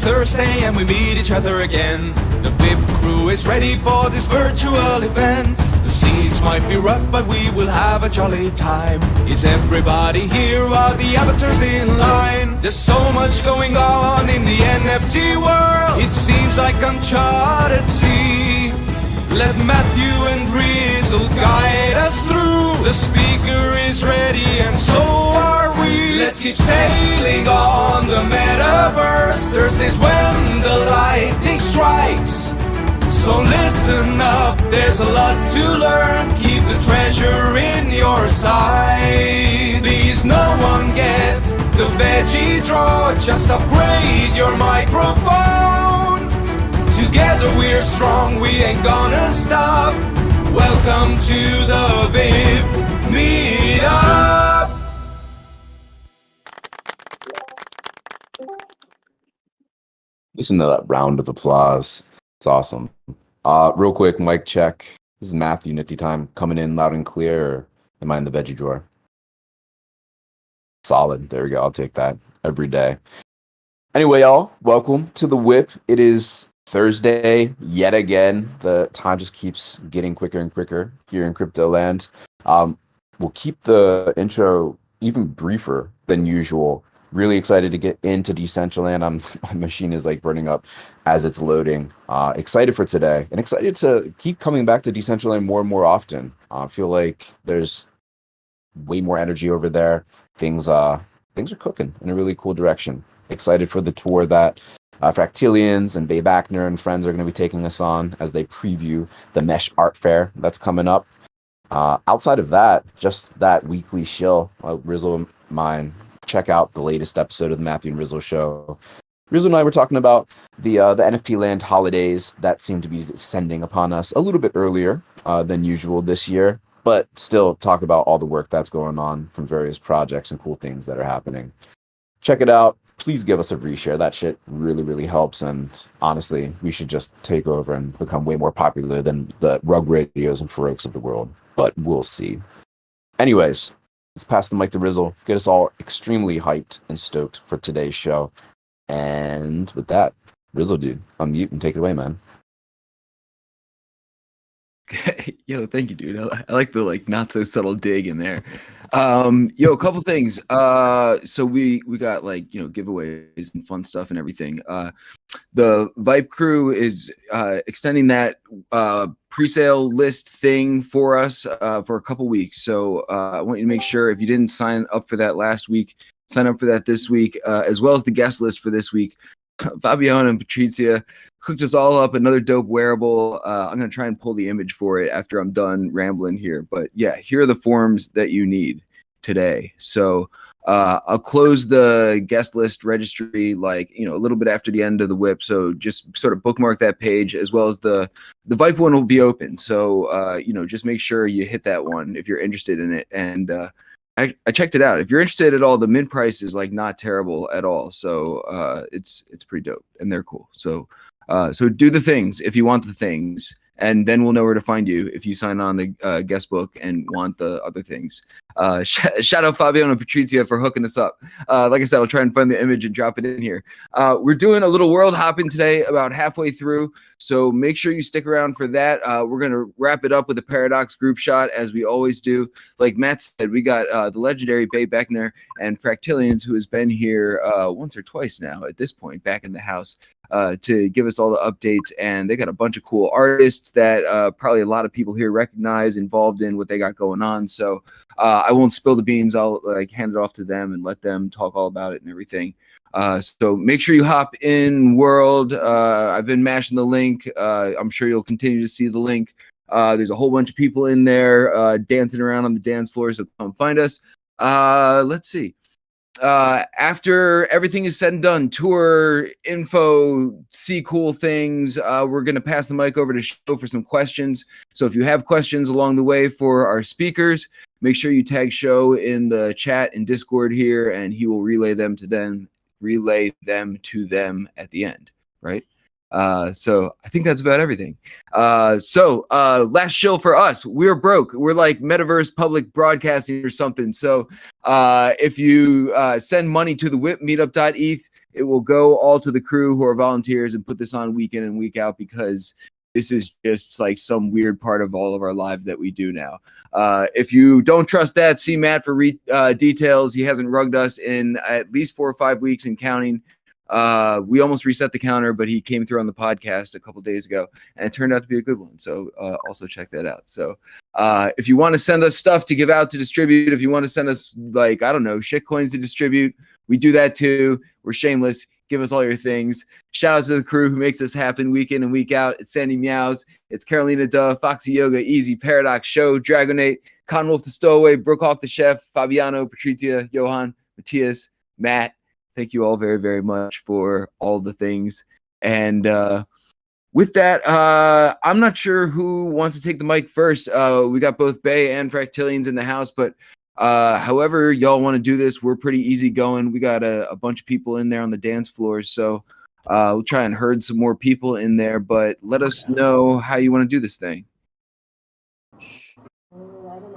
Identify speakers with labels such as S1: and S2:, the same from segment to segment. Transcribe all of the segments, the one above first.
S1: is Thursday and we meet each other again. The VIP crew is ready for this virtual event. The seats might be rough, but we will have a jolly time. Is everybody here? Are the avatars in line? There's so much going on in the NFT world. It seems like uncharted sea. Let Matthew and Brizzle guide us through. The speaker is ready and so are we. Let's keep sailing on the Metaverse. Thursdays when the lightning strikes. So listen up, there's a lot to learn. Keep the treasure in your sight. Please no one get the veggie draw. Just upgrade your microphone. Together we're strong, we ain't gonna stop. Welcome to the WIP Meetup.
S2: Listen to that round of applause. It's awesome. Real quick, mic check. This is Matthew, Nifty Time, coming in loud and clear, or am I in the veggie drawer? Solid. There we go. I'll take that every day. Anyway, y'all, welcome to the WIP. It is Thursday yet again. The time just keeps getting quicker and quicker here in crypto land. We'll keep the intro even briefer than usual. Really excited to get into Decentraland. My machine is like burning up as it's loading. Excited for today and excited to keep coming back to Decentraland more and more often. I feel like there's way more energy over there. Things are cooking in a really cool direction. Excited for the tour that Fractilians and Backner and friends are going to be taking us on as they preview the Mesh Art Fair that's coming up. Outside of that, just that weekly shill, Rizzle and mine. Check out the latest episode of the Matthew and Rizzle show. Rizzle and I were talking about the NFT land holidays that seem to be descending upon us a little bit earlier than usual this year, but still talk about all the work that's going on from various projects and cool things that are happening. Check it out. Please give us a reshare. That shit really, really helps. And honestly, we should just take over and become way more popular than the Rug Radios and Faroks of the world. But we'll see. Anyways, let's pass the mic to Rizzle. Get us all extremely hyped and stoked for today's show. And with that, Rizzle, dude, unmute and take it away, man.
S3: Yo, thank you, dude. I like the not so subtle dig in there. A couple things. So we got giveaways and fun stuff and everything. The WIP crew is extending that pre-sale list thing for us for a couple weeks. So I want you to make sure, if you didn't sign up for that last week, sign up for that this week, as well as the guest list for this week. Fabiano and Patrizia hooked us all up another dope wearable. I'm going to try and pull the image for it after I'm done rambling here. But yeah, here are the forms that you need today. So I'll close the guest list registry a little bit after the end of the WIP. So just sort of bookmark that page, as well as the WIP one will be open. So, just make sure you hit that one if you're interested in it. And I checked it out. If you're interested at all, the mint price is not terrible at all. So it's pretty dope and they're cool. So do the things if you want the things, and then we'll know where to find you if you sign on the guest book and want the other things. Shout out Fabiano and Patrizia for hooking us up. Like I said, I'll try and find the image and drop it in here. We're doing a little world hopping today, about halfway through. So make sure you stick around for that. We're going to wrap it up with a Paradox group shot, as we always do. Like Matt said, we got the legendary Backner and Fractilians, who has been here once or twice now at this point, back in the house, to give us all the updates. And they got a bunch of cool artists that probably a lot of people here recognize, involved in what they got going on. So I won't spill the beans. I'll hand it off to them and let them talk all about it and everything. So make sure you hop in world. I've been mashing the link. I'm sure you'll continue to see the link. There's a whole bunch of people in there dancing around on the dance floor. So come find us. Let's see. After everything is said and done, tour info, see cool things, we're going to pass the mic over to Show for some questions. So if you have questions along the way for our speakers, make sure you tag Show in the chat and Discord here, and he will relay them to them at the end, right? So I think that's about everything. So last shill for us. We're broke. We're like Metaverse public broadcasting or something. So if you send money to the WIP Meetup.eth, it will go all to the crew who are volunteers and put this on week in and week out, because this is just like some weird part of all of our lives that we do now. If you don't trust that, see Matt for details. He hasn't rugged us in at least 4 or 5 weeks and counting. We almost reset the counter, but he came through on the podcast a couple days ago, and it turned out to be a good one. So also check that out. So if you want to send us stuff to give out to distribute, if you want to send us, like, I don't know, shit coins to distribute, we do that too. We're shameless. Give us all your things. Shout out to the crew who makes this happen week in and week out. It's Sandy Meows. It's Carolina Duh, Foxy Yoga, Easy, Paradox Show, Dragonate, Conwolf the Stowaway, Brookhawk the Chef, Fabiano, Patricia, Johan, Matthias, Matt. Thank you all very, very much for all the things. And with that, I'm not sure who wants to take the mic first. We got both Bay and Fractilians in the house, but however y'all want to do this, we're pretty easy going. We got a bunch of people in there on the dance floor, so we'll try and herd some more people in there, but let us know how you want to do this thing.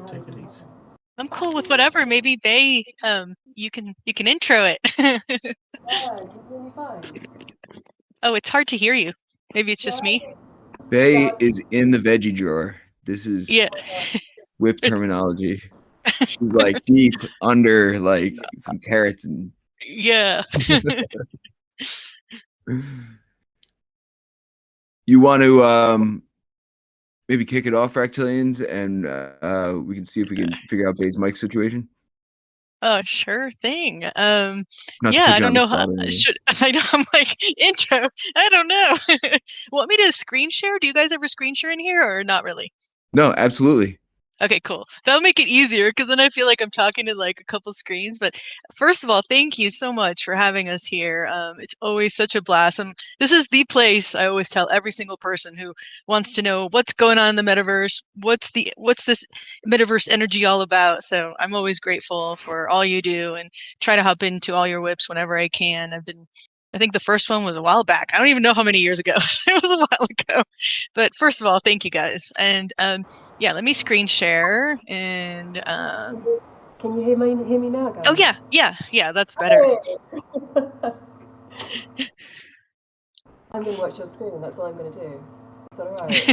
S4: Take it easy.
S5: I'm cool with whatever. Maybe Bay, you can intro it.
S6: Yeah, can you hear me fine?
S5: Oh, it's hard to hear you. Maybe it's just me.
S3: Bay is in the veggie drawer. This is WIP terminology. She's like deep under like some carrots and
S5: Yeah.
S3: You want to maybe kick it off, Fractilians, and we can see if we can figure out Bay's mic situation.
S5: Oh, sure thing.
S3: Not to put
S5: Yeah, I
S3: you on
S5: don't
S3: the
S5: know how
S3: spot or anything.
S5: should I know I'm like intro. I don't know. Want me to screen share? Do you guys ever screen share in here or not really?
S3: No, absolutely.
S5: Okay, cool. That'll make it easier because then I feel like I'm talking to like a couple screens. But first of all, thank you so much for having us here. It's always such a blast. This is the place I always tell every single person who wants to know what's going on in the metaverse. What's this metaverse energy all about? So I'm always grateful for all you do and try to hop into all your whips whenever I can. I think the first one was a while back. I don't even know how many years ago. It was a while ago. But first of all, thank you guys. And yeah, let me screen share and
S6: Can you hear me now, guys?
S5: oh yeah, that's better.
S6: I'm gonna watch your screen, that's all I'm gonna do. Is that alright?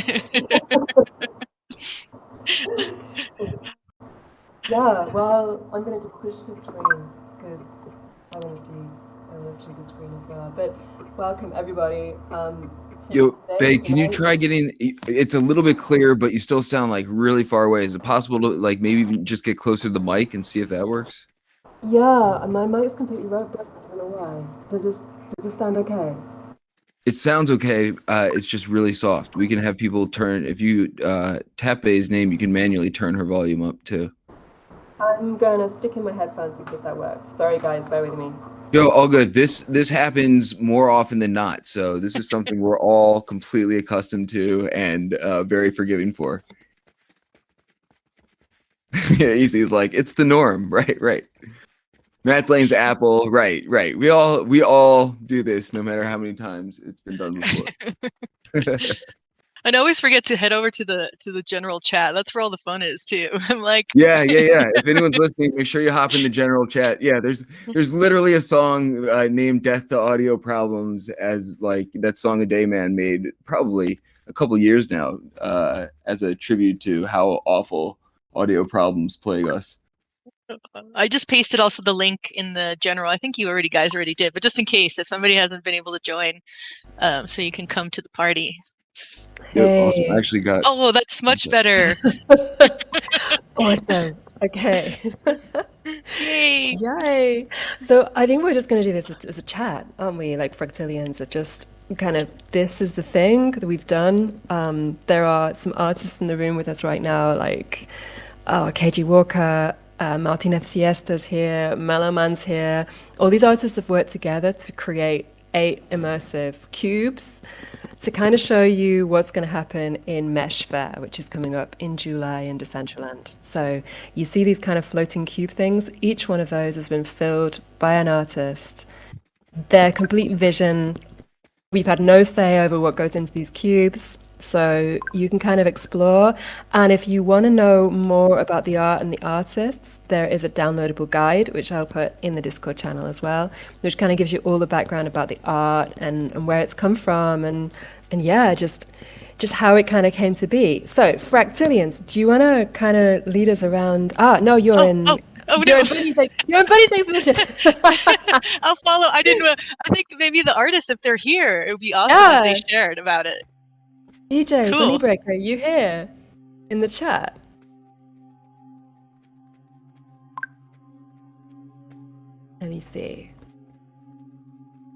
S6: Yeah, well, I'm gonna just switch to the screen because I wanna see the screen as well. But welcome everybody.
S3: Yo, Bay, can you try getting? It's a little bit clearer, but you still sound like really far away. Is it possible to like maybe even just get closer to the mic and see if that works?
S6: Yeah, my mic's completely broken. I don't know why. Does this sound okay?
S3: It sounds okay. It's just really soft. We can have people turn. If you tap Bay's name, you can manually turn her volume up too.
S6: I'm gonna stick in my headphones and see if that works. Sorry guys, bear with me.
S3: Yo, all good. This happens more often than not. So this is something we're all completely accustomed to and very forgiving for. Yeah, Easy's like, it's the norm. Right. Matt blames Apple. Right. We all do this no matter how many times it's been done before.
S5: And I always forget to head over to the general chat. That's where all the fun is too. I'm like,
S3: Yeah. If anyone's listening, make sure you hop in the general chat. Yeah, there's literally a song named "Death to Audio Problems" as like that song a Dayman made probably a couple years now as a tribute to how awful audio problems plague us.
S5: I just pasted also the link in the general. I think you guys already did, but just in case if somebody hasn't been able to join, so you can come to the party.
S3: Hey. Awesome. I actually got.
S5: Oh, that's much better.
S6: Awesome. Okay.
S5: Yay.
S6: So I think we're just going to do this as a chat, aren't we? Like Fractilians of just kind of, this is the thing that we've done. There are some artists in the room with us right now, like KG Walker, Martinez Siesta's here, Mellowman's here. All these artists have worked together to create 8 immersive cubes to kind of show you what's going to happen in MESHfair, which is coming up in July in Decentraland. So you see these kind of floating cube things. Each one of those has been filled by an artist. Their complete vision. We've had no say over what goes into these cubes. So you can kind of explore. And if you want to know more about the art and the artists, there is a downloadable guide, which I'll put in the Discord channel as well, which kind of gives you all the background about the art and where it's come from and yeah, just how it kind of came to be. So, Fractilians, do you want to kind of lead us around? No, you're in.
S5: Oh
S6: You're
S5: no!
S6: in Bunny's exhibition.
S5: I'll follow. I didn't. I think maybe the artists, if they're here, it would be awesome if they shared about it.
S6: DJ,
S5: Cool.
S6: Bunnybreaker, you here in the chat? Let me see.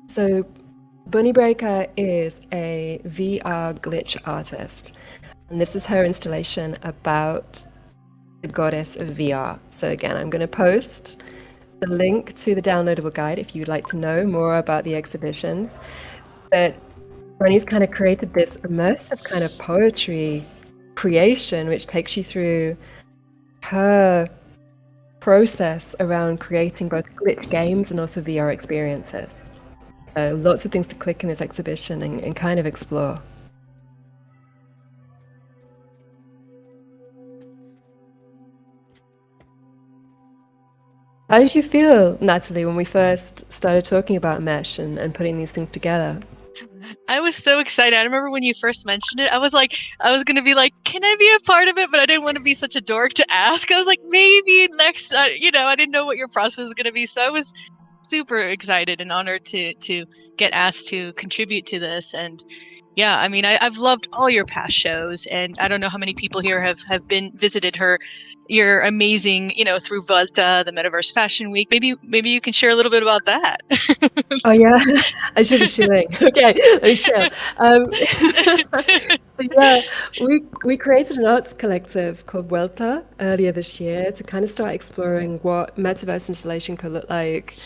S6: So, Bunnybreaker is a VR glitch artist, and this is her installation about the goddess of VR. So again, I'm going to post the link to the downloadable guide if you'd like to know more about the exhibitions. But Bunny's kind of created this immersive kind of poetry creation, which takes you through her process around creating both glitch games and also VR experiences. So lots of things to click in this exhibition and kind of explore. How did you feel, Natalie, when we first started talking about Mesh and putting these things together?
S5: I was so excited. I remember when you first mentioned it, I was going to be like, can I be a part of it? But I didn't want to be such a dork to ask. I was like, maybe next, I didn't know what your process was going to be. So I was super excited and honored to get asked to contribute to this. And yeah, I mean, I've loved all your past shows, and I don't know how many people here have visited your amazing, through Volta, the Metaverse Fashion Week. Maybe you can share a little bit about that.
S6: Oh yeah, I should be sharing. Okay, let me share. So yeah, we created an arts collective called Vuelta earlier this year to kind of start exploring what Metaverse installation could look like,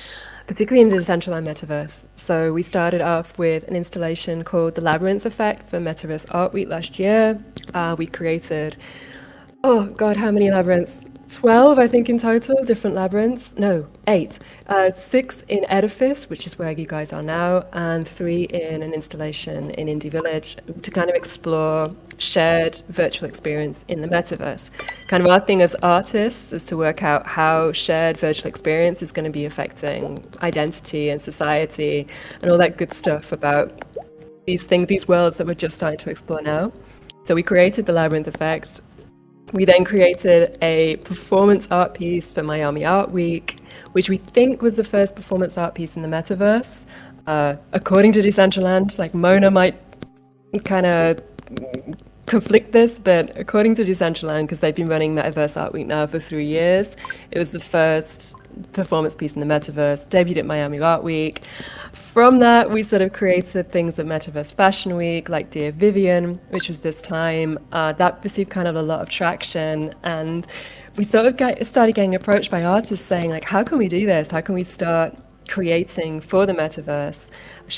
S6: particularly in the Decentraland Metaverse. So we started off with an installation called The Labyrinth Effect for Metaverse Art Week last year. We created, oh God, how many labyrinths? 12, I think, in total, different labyrinths. No, 8. 6 in Edifice, which is where you guys are now, and 3 in an installation in Indie Village to kind of explore shared virtual experience in the metaverse. Kind of our thing as artists is to work out how shared virtual experience is going to be affecting identity and society and all that good stuff about these worlds that we're just starting to explore now. So we created the Labyrinth Effect. We then created a performance art piece for Miami Art Week, which we think was the first performance art piece in the metaverse. According to Decentraland, like Mona might kind of conflict this, but according to Decentraland, because they've been running Metaverse Art Week now for 3 years, it was the first performance piece in the metaverse, debuted at Miami Art Week. From that, we sort of created things at Metaverse Fashion Week, like Dear Vivian, which was this time. That received kind of a lot of traction, and we sort of started getting approached by artists saying, like, how can we do this? How can we start creating for the metaverse?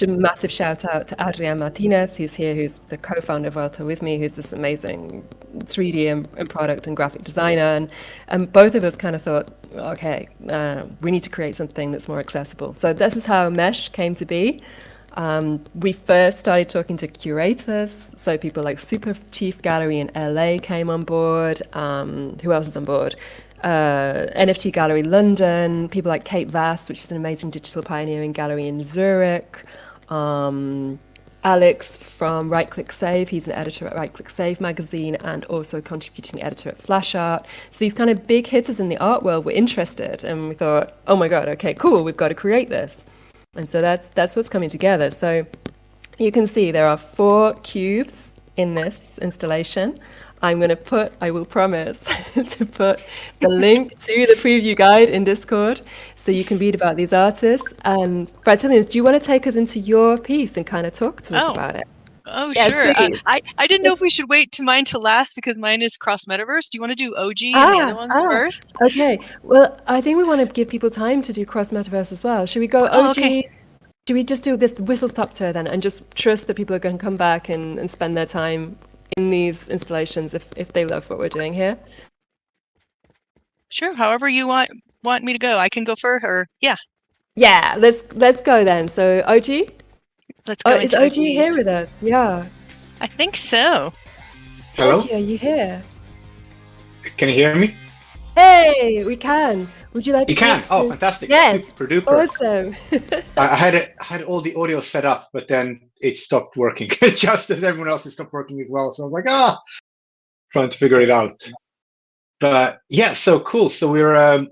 S6: Massive shout out to Adrian Martinez, who's here, who's the co-founder of Volta with me, who's this amazing 3D and product and graphic designer. And both of us kind of thought, okay, we need to create something that's more accessible. So this is how Mesh came to be. We first started talking to curators, so people like Super Chief Gallery in LA came on board. Who else is on board? NFT Gallery London, people like Kate Vass, which is an amazing digital pioneering gallery in Zurich. Alex from Right Click Save, he's an editor at Right Click Save magazine and also contributing editor at Flash Art. So these kind of big hitters in the art world were interested, and we thought, oh my God, okay, cool, we've got to create this. And so that's what's coming together. So you can see there are 4 cubes in this installation. I will promise to put the link to the preview guide in Discord so you can read about these artists. And Fractilians, do you want to take us into your piece and kind of talk to us about it?
S5: Oh,
S6: Yes,
S5: sure.
S6: please.
S5: I didn't know if we should wait to mine to last because mine is cross metaverse. Do you want to do OG and the other ones first?
S6: Okay. Well, I think we want to give people time to do cross metaverse as well. Should we go OG?
S5: Oh, okay.
S6: Should we just do this whistle stop tour then and just trust that people are going to come back and spend their time in these installations if they love what we're doing here?
S5: Sure. However you want me to go. I can go first, or yeah.
S6: Yeah, let's go then. So OG?
S5: Let's go.
S6: Is
S5: into
S6: OG here with us? Yeah.
S5: I think so.
S4: Hello?
S6: Oji, are you here?
S4: Can you hear me?
S6: Hey, we can. Would you like to
S4: You can.
S6: talk
S4: Oh,
S6: to-
S4: fantastic.
S6: Yes.
S4: Super duper.
S6: Awesome.
S4: I had all the audio set up, but then it stopped working just as everyone else stopped working as well. So I was like, trying to figure it out. But yeah, so cool. So we're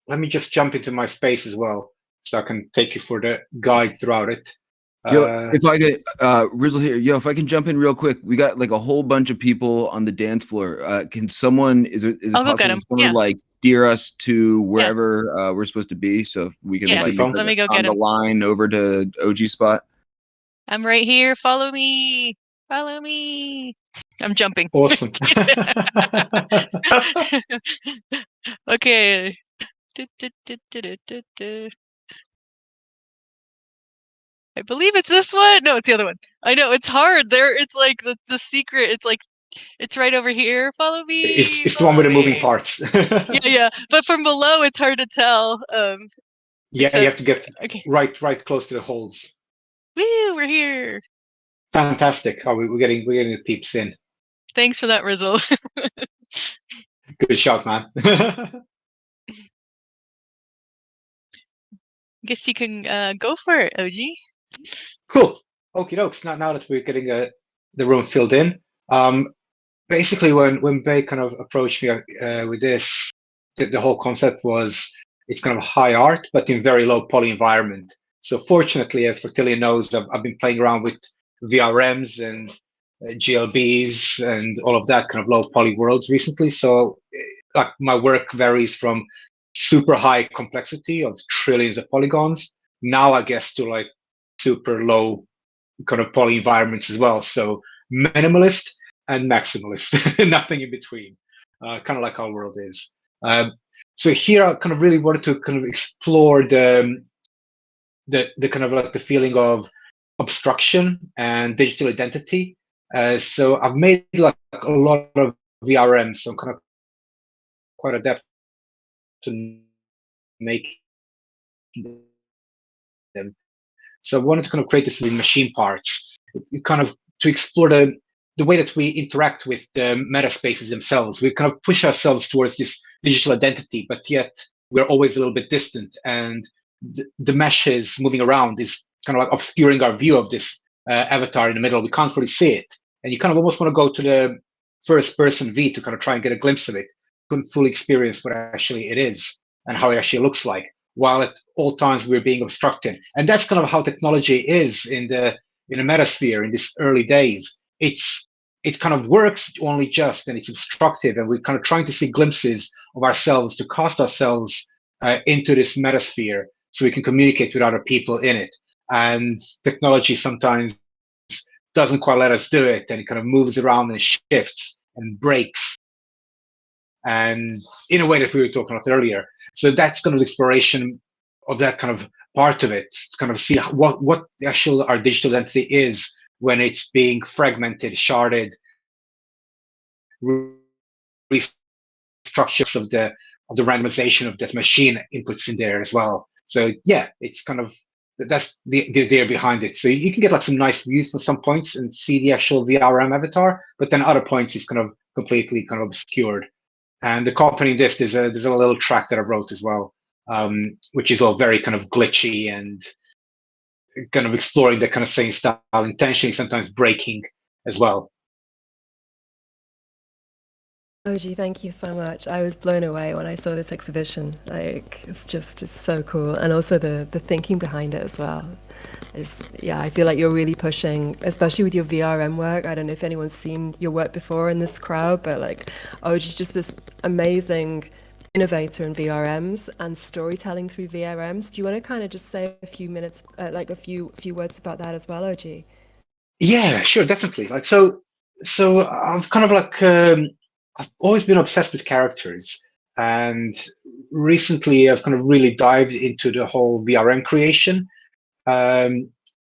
S4: let me just jump into my space as well, so I can take you for the guide throughout it.
S3: Yo, if I could, Rizzle here. Yo, if I can jump in real quick, we got like a whole bunch of people on the dance floor. Can someone is it
S5: I'll go
S3: possible
S5: get
S3: for
S5: 'em.
S3: someone
S5: Yeah.
S3: to, like, steer us to wherever we're supposed to be? So if we can
S5: Yeah.
S3: like
S4: Let
S5: me go
S3: on
S5: get
S3: the
S5: 'em.
S3: line over to OG spot.
S5: I'm right here. Follow me. Follow me. I'm jumping.
S4: Awesome.
S5: Okay. Du. I believe it's this one. No, it's the other one. I know it's hard. There, it's like the secret. It's like it's right over here. Follow me.
S4: It's the one with the moving parts.
S5: Yeah. But from below, it's hard to tell.
S4: Yeah, you have to get
S5: Okay.
S4: right close to the holes.
S5: Woo, we're here.
S4: Fantastic. Oh, we're getting the peeps in.
S5: Thanks for that, Rizzle.
S4: Good shot, man.
S5: Guess you can go for it, OG.
S4: Cool. Okie dokes. Now that we're getting the room filled in, basically when Bay kind of approached me with this, the whole concept was it's kind of high art, but in very low poly environment. So fortunately, as Fractilian knows, I've been playing around with VRMs and GLBs and all of that kind of low poly worlds recently. So like my work varies from super high complexity of trillions of polygons now, I guess, to like super low kind of poly environments as well. So minimalist and maximalist, nothing in between, kind of like our world is. So here I kind of really wanted to kind of explore the kind of like the feeling of obstruction and digital identity. So I've made like a lot of VRMs, so I'm kind of quite adept to make them. So I wanted to kind of create this in machine parts, kind of to explore the way that we interact with the meta spaces themselves. We kind of push ourselves towards this digital identity, but yet we're always a little bit distant. And the meshes moving around is kind of like obscuring our view of this avatar in the middle. We can't really see it. And you kind of almost want to go to the first person V to kind of try and get a glimpse of it. Couldn't fully experience what actually it is and how it actually looks like, while at all times we're being obstructed. And that's kind of how technology is in the metasphere in these early days. It kind of works only just, and it's obstructive, and we're kind of trying to see glimpses of ourselves to cast ourselves into this metasphere so we can communicate with other people in it. And technology sometimes doesn't quite let us do it, and it kind of moves around and shifts and breaks, and in a way that we were talking about earlier. So that's kind of the exploration of that kind of part of it, to kind of see what actual our digital identity is when it's being fragmented, sharded, restructures of the randomization of that machine inputs in there as well. So yeah, it's kind of, that's the idea behind it. So you can get like some nice views from some points and see the actual VRM avatar, but then other points is kind of completely kind of obscured. And accompanying this, there's a little track that I wrote as well, which is all very kind of glitchy and kind of exploring the kind of same style, intentionally sometimes breaking as well.
S6: OG, thank you so much. I was blown away when I saw this exhibition. Like, it's so cool. And also the thinking behind it as well. I feel like you're really pushing, especially with your VRM work. I don't know if anyone's seen your work before in this crowd, but like, OG's just this amazing innovator in VRMs and storytelling through VRMs. Do you want to kind of just say a few minutes, like a few words about that as well, OG?
S4: Yeah, sure, definitely. Like, so I've kind of like, I've always been obsessed with characters, and recently I've kind of really dived into the whole VRM creation, and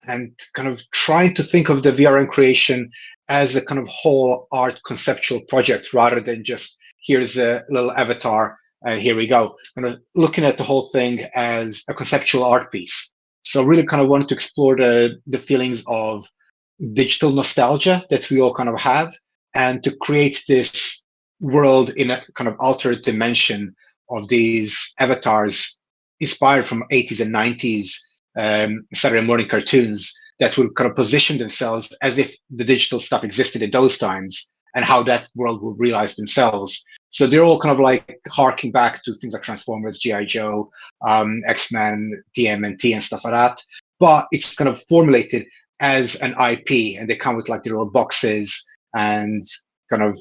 S4: kind of trying to think of the VRM creation as a kind of whole art conceptual project rather than just here's a little avatar and here we go. Kind of looking at the whole thing as a conceptual art piece. So really kind of wanted to explore the feelings of digital nostalgia that we all kind of have, and to create this world in a kind of altered dimension of these avatars inspired from 80s and 90s Saturday morning cartoons that would kind of position themselves as if the digital stuff existed in those times and how that world will realize themselves. So they're all kind of like harking back to things like Transformers, G.I. Joe, X-Men, TMNT and stuff like that. But it's kind of formulated as an IP, and they come with like their own boxes, and kind of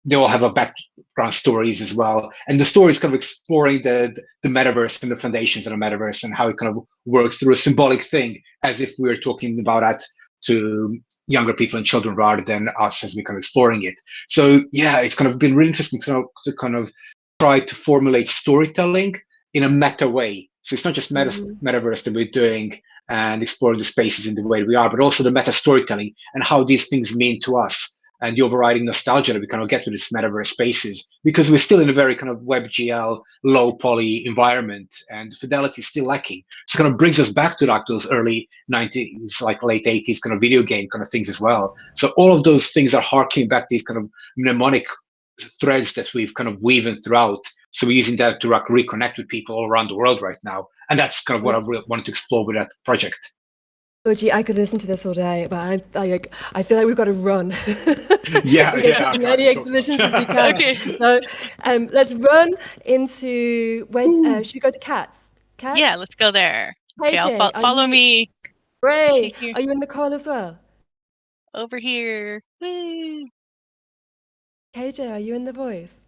S4: they all have a background stories as well. And the story is kind of exploring the metaverse and the foundations of the metaverse and how it kind of works through a symbolic thing, as if we were talking about that to younger people and children rather than us as we kind of exploring it. So yeah, it's kind of been really interesting to kind of try to formulate storytelling in a meta way. So it's not just metaverse that we're doing and exploring the spaces in the way we are, but also the meta storytelling and how these things mean to us, and the overriding nostalgia that we kind of get to this metaverse spaces, because we're still in a very kind of WebGL, low poly environment, and fidelity is still lacking. So it kind of brings us back to like those early 90s, like late 80s kind of video game kind of things as well. So all of those things are harking back these kind of mnemonic threads that we've kind of weaving throughout. So we're using that to like reconnect with people all around the world right now. And that's kind of what I really wanted to explore with that project.
S6: Oh, gee, I could listen to this all day, but I feel like we've got to run.
S4: Yeah,
S6: Get to as many exhibitions as we can.
S5: Okay.
S6: So let's run into should we go to Cats? Cats?
S5: Yeah, let's go there.
S6: Hey,
S5: Okay,
S6: Jay,
S5: follow me.
S6: Great.
S5: Here.
S6: Are you in the call as well?
S5: Over here. Woo.
S6: KJ, are you in the voice?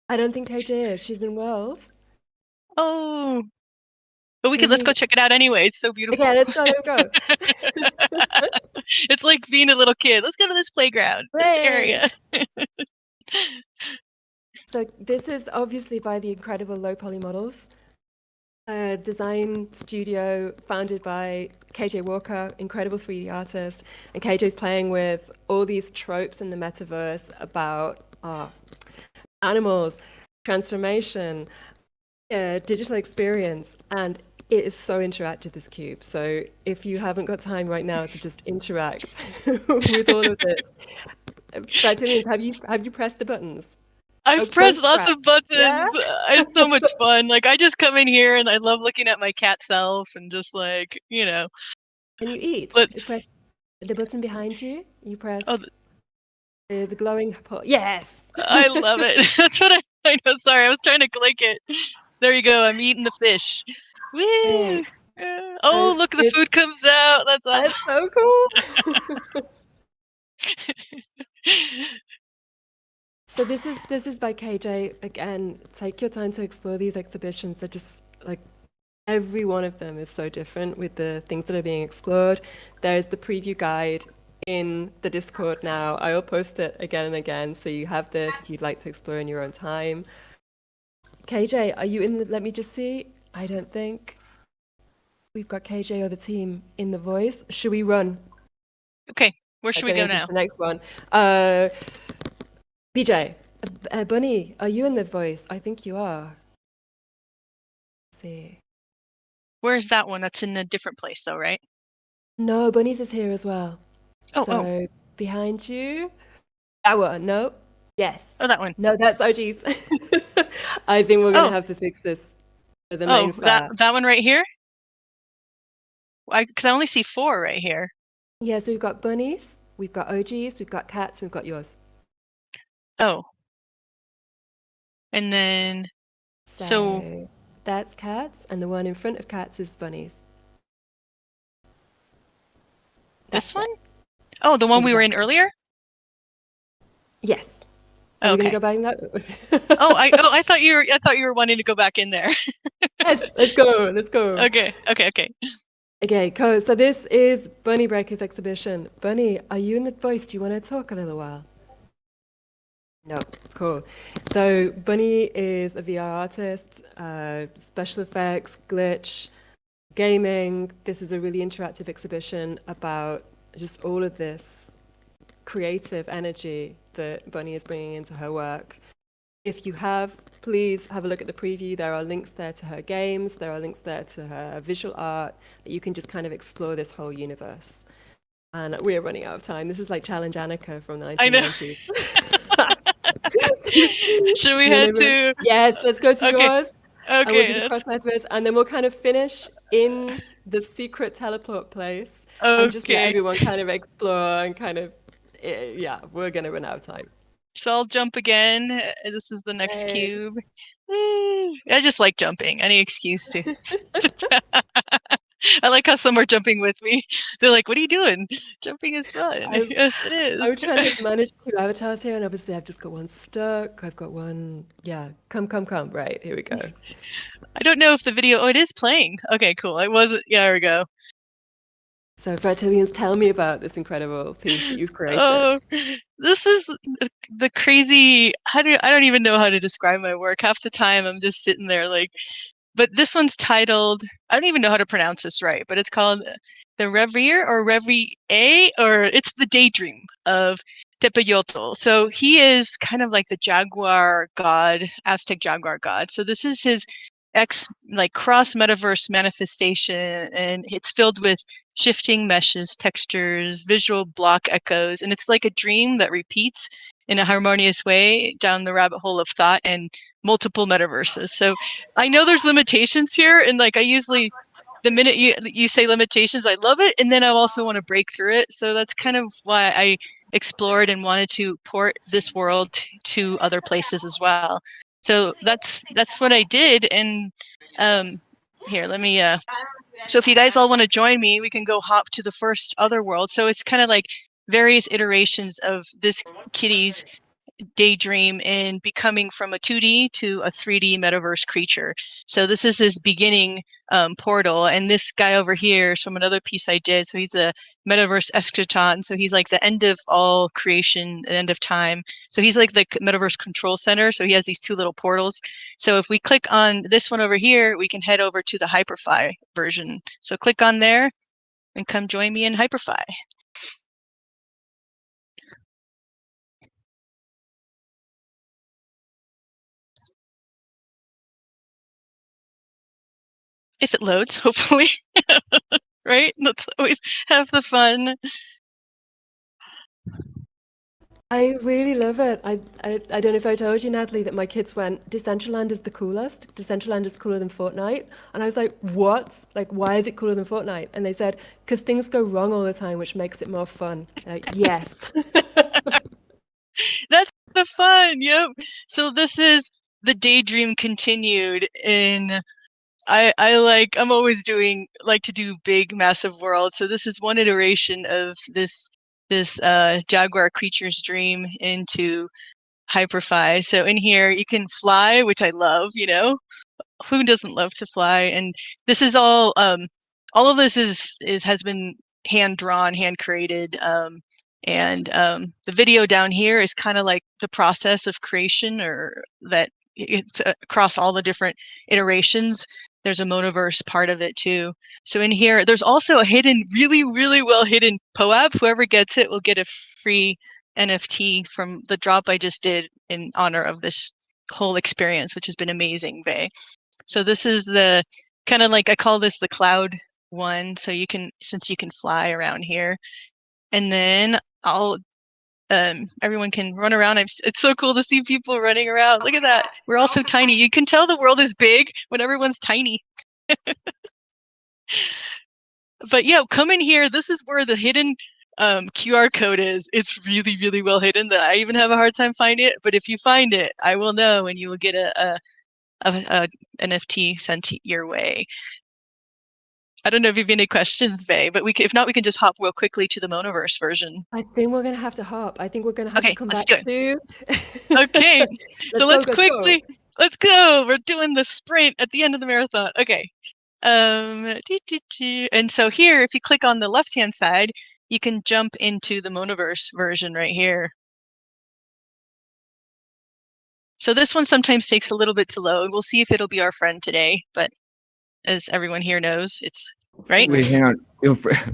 S6: I don't think KJ is. She's in Worlds.
S5: Oh. But let's go check it out anyway. It's so beautiful.
S6: Okay, let's go.
S5: It's like being a little kid. Let's go to this playground, this area.
S6: So this is obviously by the incredible Low Poly Models, a design studio founded by KJ Walker, incredible 3D artist. And KJ's playing with all these tropes in the metaverse about animals, transformation, digital experience, and it is so interactive, this cube. So if you haven't got time right now to just interact with all of this, Fractilians, have you pressed the buttons?
S5: I've pressed lots of buttons.
S6: Yeah?
S5: It's so much fun. Like I just come in here and I love looking at my cat self and just like,
S6: Can you eat? You press the button behind you. You press the glowing yes.
S5: I love it. That's what I know. Sorry, I was trying to click it. There you go. I'm eating the fish. Woo! Oh, look, the food comes out. That's awesome.
S6: That's so cool. So this is by KJ. Again, take your time to explore these exhibitions. They're just like every one of them is so different with the things that are being explored. There's the preview guide in the Discord now. I'll post it again and again, so you have this if you'd like to explore in your own time. KJ, are you in the, let me just see. I don't think we've got KJ or the team in the voice. Should we run?
S5: Okay, where should we go now?
S6: The next one. BJ, Bunny, are you in the voice? I think you are. Let's see.
S5: Where's that one? That's in a different place though, right?
S6: No, Bunny's is here as well. So behind you. That one, no. Yes.
S5: Oh, that one.
S6: No, that's OG's. I think we're going to have to fix this for the main fair.
S5: that one right here? Because I only see 4 right here.
S6: Yeah, so we've got bunnies, we've got OGs, we've got cats, we've got yours.
S5: Oh. And then... So
S6: that's cats, and the one in front of cats is bunnies.
S5: This one? Oh, the one we were in earlier?
S6: Yes.
S5: Are
S6: we gonna go back in that?
S5: I thought you were wanting to go back in there.
S6: Yes, let's go.
S5: Okay.
S6: Okay, cool. So this is Bunny Breaker's exhibition. Bunny, are you in the voice? Do you want to talk a little while? No, cool. So Bunny is a VR artist, special effects, glitch, gaming. This is a really interactive exhibition about just all of this creative energy that Bunny is bringing into her work. If you have, please have a look at the preview. There are links there to her games. There are links there to her visual art that you can just kind of explore this whole universe. And we are running out of time. This is like Challenge Annika from the
S5: I know.
S6: 1990s.
S5: Should we head to?
S6: Yes, let's go to
S5: Okay.
S6: yours. And we'll do
S5: Okay.
S6: the cross metaverse, and then we'll kind of finish in the secret teleport place and just let
S5: Okay.
S6: everyone kind of explore and kind of, yeah, we're gonna run out of time.
S5: So I'll jump again. This is the next
S6: Yay.
S5: cube. I just like jumping. Any excuse to. I like how some are jumping with me. They're like, "What are you doing? Jumping is fun." Yes, it is.
S6: I'm trying to manage 2 avatars here, and obviously I've just got one stuck. I've got one. Yeah, come. Right, here we go.
S5: I don't know if the video. Oh, it is playing. Okay, cool. It wasn't. Yeah, there we go.
S6: So, Fractilians, tell me about this incredible piece that you've created.
S5: Oh, this is the crazy. I don't even know how to describe my work. Half the time, I'm just sitting there like. But this one's titled. I don't even know how to pronounce this right, but it's called the Reverie or Reverie, or it's the Daydream of Tepeyotl. So he is kind of like the jaguar god, Aztec jaguar god. So this is his cross metaverse manifestation, and it's filled with shifting meshes, textures, visual block echoes, and it's like a dream that repeats in a harmonious way down the rabbit hole of thought and multiple metaverses. So I know there's limitations here, and like I usually, the minute you say limitations, I love it, and then I also want to break through it. So that's kind of why I explored and wanted to port this world to other places as well. So that's what I did, and here, let me. So if you guys all want to join me, we can go hop to the first other world. So it's kind of like various iterations of this kitty's daydream in becoming from a 2D to a 3D metaverse creature. So this is his beginning portal, and this guy over here is from another piece I did. So he's a metaverse eschaton. So he's like the end of all creation, the end of time. So he's like the metaverse control center. So he has these 2 little portals. So if we click on this one over here, we can head over to the Hyperfi version. So click on there and come join me in Hyperfi. If it loads, hopefully. Right? Let's always have the fun.
S6: I really love it. I don't know if I told you, Natalie, that my kids went, Decentraland is the coolest. Decentraland is cooler than Fortnite. And I was like, what? Like, why is it cooler than Fortnite? And they said, because things go wrong all the time, which makes it more fun. Like, yes.
S5: That's the fun. Yep. So this is the daydream continued in. I'm always like to do big, massive worlds. So this is one iteration of this jaguar creature's dream into Hyperfi. So in here you can fly, which I love. You know, who doesn't love to fly? And this is all of this has been hand drawn, hand created. And the video down here is kind of like the process of creation, or that it's across all the different iterations. There's a Monoverse part of it too. So in here, there's also a hidden, really, really well hidden POAP. Whoever gets it will get a free NFT from the drop I just did in honor of this whole experience, which has been amazing, Vay. So this is the kind of like, I call this the cloud one. So you can, since you can fly around here, and then everyone can run around. It's so cool to see people running around. Look at that. We're all so tiny. You can tell the world is big when everyone's tiny. But yeah, come in here. This is where the hidden QR code is. It's really, really well hidden that I even have a hard time finding it. But if you find it, I will know, and you will get a NFT sent your way. I don't know if you have any questions, Vay, but if not, we can just hop real quickly to the Monoverse version.
S6: I think we're going to have to hop. I think we're going to have to come back to.
S5: Okay, so let's go. We're doing the sprint at the end of the marathon. Okay. And so here, if you click on the left-hand side, you can jump into the Monoverse version right here. So this one sometimes takes a little bit to load. We'll see if it'll be our friend today, but as everyone here knows, it's right.
S3: Wait, hang on.